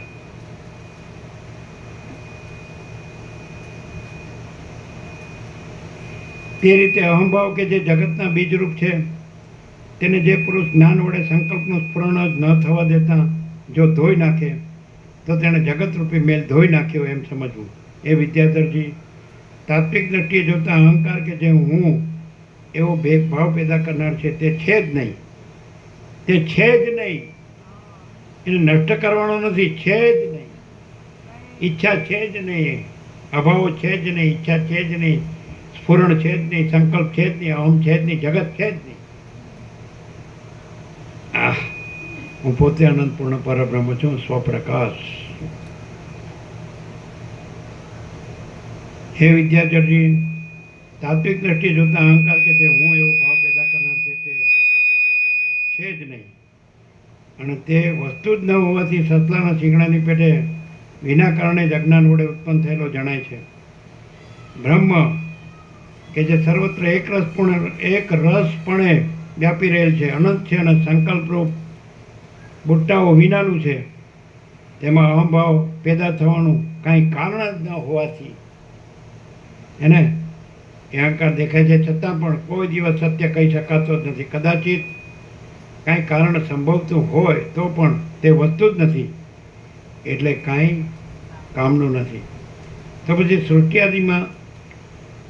તે રીતે અહંભાવ કે જે જગતના બીજરૂપ છે, તેને જે પુરુષ જ્ઞાન વડે સંકલ્પનું સ્ફુરણ જ ન થવા દેતા જો ધોઈ નાખે, તો તેણે જગતરૂપી મેલ ધોઈ નાખ્યો એમ સમજવું. એ વિદ્યાધરજી, તાત્વિક દ્રષ્ટિએ જોતા અહંકાર કે જે હું એવો ભેદભાવ પેદા કરનાર છે તે છે જ નહીં. તે છે જ નહીં. એને નષ્ટ કરવાનો નથી, છે જ નહીં. ઈચ્છા છે જ નહીં, અભાવો છે જ નહીં, ઈચ્છા છે જ નહીં, સ્ફુરણ છે જ નહીં, સંકલ્પ છે જ નહીં, અહમ છે જ નહીં, જગત છે જ નહીં. હું પોતે અનંતપૂર્ણ પરબ્રહ્મ છું, સ્વપ્રકાશ. હે વિદ્યાધરજી, તાત્વિક દ્રષ્ટિએ જોતા અહંકાર કે જે હું એવો ભાવ પેદા કરનાર છે તે છે જ નહીં. અને તે વસ્તુ જ ન હોવાથી સસલાના શીંગડાની પેટે વિના કારણે જ અજ્ઞાન વડે ઉત્પન્ન થયેલો જણાય છે. બ્રહ્મ કે જે સર્વત્ર એક રસપણે વ્યાપી રહેલ છે, અનંત છે અને સંકલ્પરૂપ બુટ્ટાઓ વિનાનું છે, તેમાં અહંભાવ પેદા થવાનું કાંઈ કારણ જ ન હોવાથી એને એ અહંકાર દેખાય છે, છતાં પણ કોઈ દિવસ સત્ય કહી શકાતો જ નથી. કદાચિત કાંઈ કારણ સંભવતું હોય તો પણ તે વસ્તુ જ નથી, એટલે કાંઈ કામનું નથી. તો પછી સૃષ્ટિ આદિમાં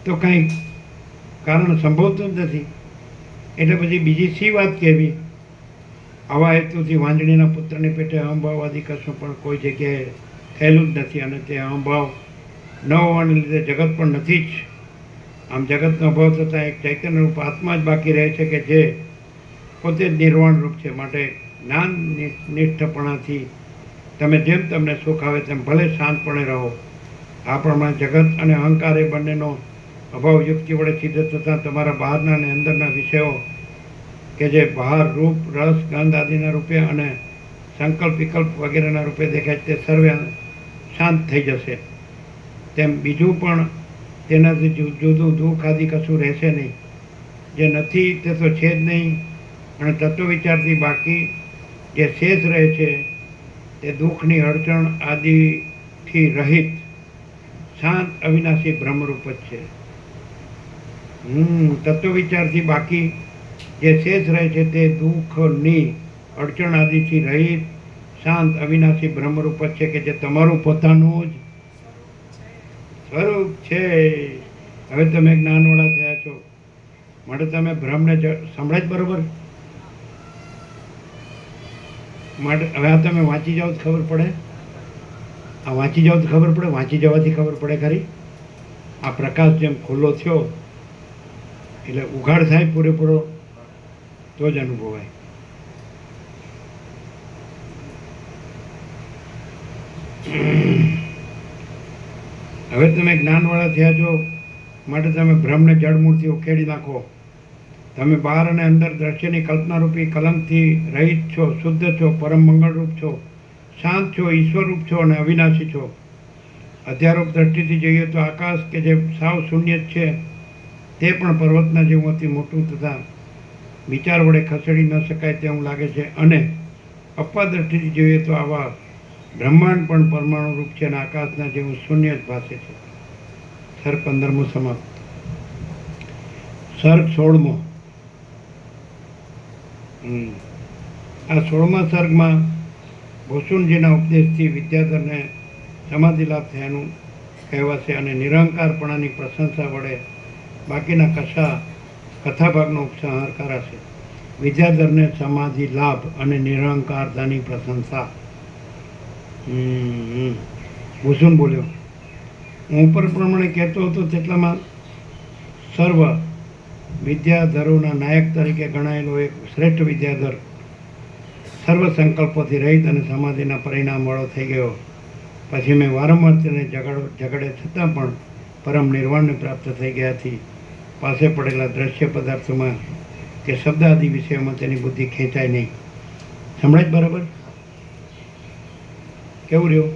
તો કાંઈ કારણ સંભવતું જ નથી, એટલે પછી બીજી શી વાત કહેવી? આવા હેતુથી વાંજણીના પુત્રની પેટે અહંભાવ આદિ કશું પણ કોઈ જગ્યાએ થયેલું જ નથી, અને તે અહંભાવ ન હોવાને લીધે જગત પણ નથી જ. આમ જગતનો અભાવ થતાં એક ચૈતન્ય રૂપ આત્મા જ બાકી રહે છે કે જે પોતે જ નિર્વાણ રૂપ છે. માટે જ્ઞાન નિષ્ઠપણાથી તમે જેમ તમને સુખ આવે તેમ ભલે શાંતપણે રહો. આ પ્રમાણે જગત અને અહંકાર એ બંનેનો અભાવ યુક્તિ વડે સિદ્ધ થતાં તમારા બહારના અને અંદરના વિષયો કે જે બહાર રૂપ, રસ, ગંધ આદિના રૂપે અને સંકલ્પ વિકલ્પ વગેરેના રૂપે દેખાય તે સર્વે શાંત થઈ જશે. તેમ બીજું પણ તેનાથી જુદું દુઃખ આદિ કશું રહેશે નહીં. જે નથી તે તો છે જ નહીં, અને તત્વ વિચારથી બાકી જે શેષ રહે છે તે દુઃખની અડચણ આદિથી રહિત શાંત અવિનાશી બ્રહ્મરૂપ જ છે. તત્વ વિચારથી બાકી જે શેષ રહે છે તે દુઃખની અડચણ આદિથી રહિત શાંત અવિનાશી બ્રહ્મરૂપ જ છે કે જે તમારું પોતાનું જ સ્વરૂપ છે. હવે તમે જ્ઞાનવાળા થયા છો, માટે તમે બ્રહ્મને સંભળાય જ બરોબર. માટે હવે આ તમે વાંચી જાઓ તો ખબર પડે. આ વાંચી જાઓ તો ખબર પડે. વાંચી જવાથી ખબર પડે ખરી. આ પ્રકાશ જેમ ખુલ્લો થયો એટલે ઉઘાડ થાય પૂરેપૂરો તો જ અનુભવાય. હવે તમે જ્ઞાનવાળા થયા છો, માટે તમે બ્રહ્મને જળમૂળથી ઉખેડી નાખો. તમે બહાર અને અંદર દ્રશ્યની કલ્પનારૂપી કલંકથી રહિત છો, શુદ્ધ છો, પરમ મંગળરૂપ છો, શાંત છો, ઈશ્વરરૂપ છો અને અવિનાશી છો. અધ્યારોપ દ્રષ્ટિથી જોઈએ તો આકાશ કે જે સાવ શૂન્ય જ છે તે પણ પર્વતના જેવું અતિ મોટું તથા વિચાર વડે ખસેડી ન શકાય તેવું લાગે છે. અને અપવા દ્રષ્ટિથી જોઈએ તો આવા બ્રહ્માંડ પણ પરમાણુ રૂપ છે અને આકાશના જેવું શૂન્ય જ ભાસે છે. સર્ગ 15મો સમાપ્ત. સર્ગ 16મો. આ 16મા સર્ગમાં ભૂષુણજીના ઉપદેશથી વિદ્યાધરને સમાધિ લાભ થયાનું કહેવાશે અને નિરંકારપણાની પ્રશંસા વડે બાકીના કથાભાગનો ઉપસંહાર કરાશે. વિદ્યાધરને સમાધિ લાભ અને નિરંકારતાની પ્રશંસા. ભૂષણ બોલ્યો, હું ઉપર પ્રમાણે કહેતો હતો તેટલામાં સર્વ વિદ્યાધરોના નાયક તરીકે ગણાયેલો એક શ્રેષ્ઠ વિદ્યાધર સર્વ સંકલ્પોથી રહિત અને સમાધિના પરિણામવાળો થઈ ગયો. પછી મેં વારંવાર તેને ઝઘડે છતાં પણ પરમ નિર્વાણને પ્રાપ્ત થઈ ગયાથી પાસે પડેલા દ્રશ્ય પદાર્થોમાં કે શબ્દ આદિ વિષયોમાં તેની બુદ્ધિ ખેંચાય નહીં. સંભળાય જ બરાબર? કેવું રહ્યું?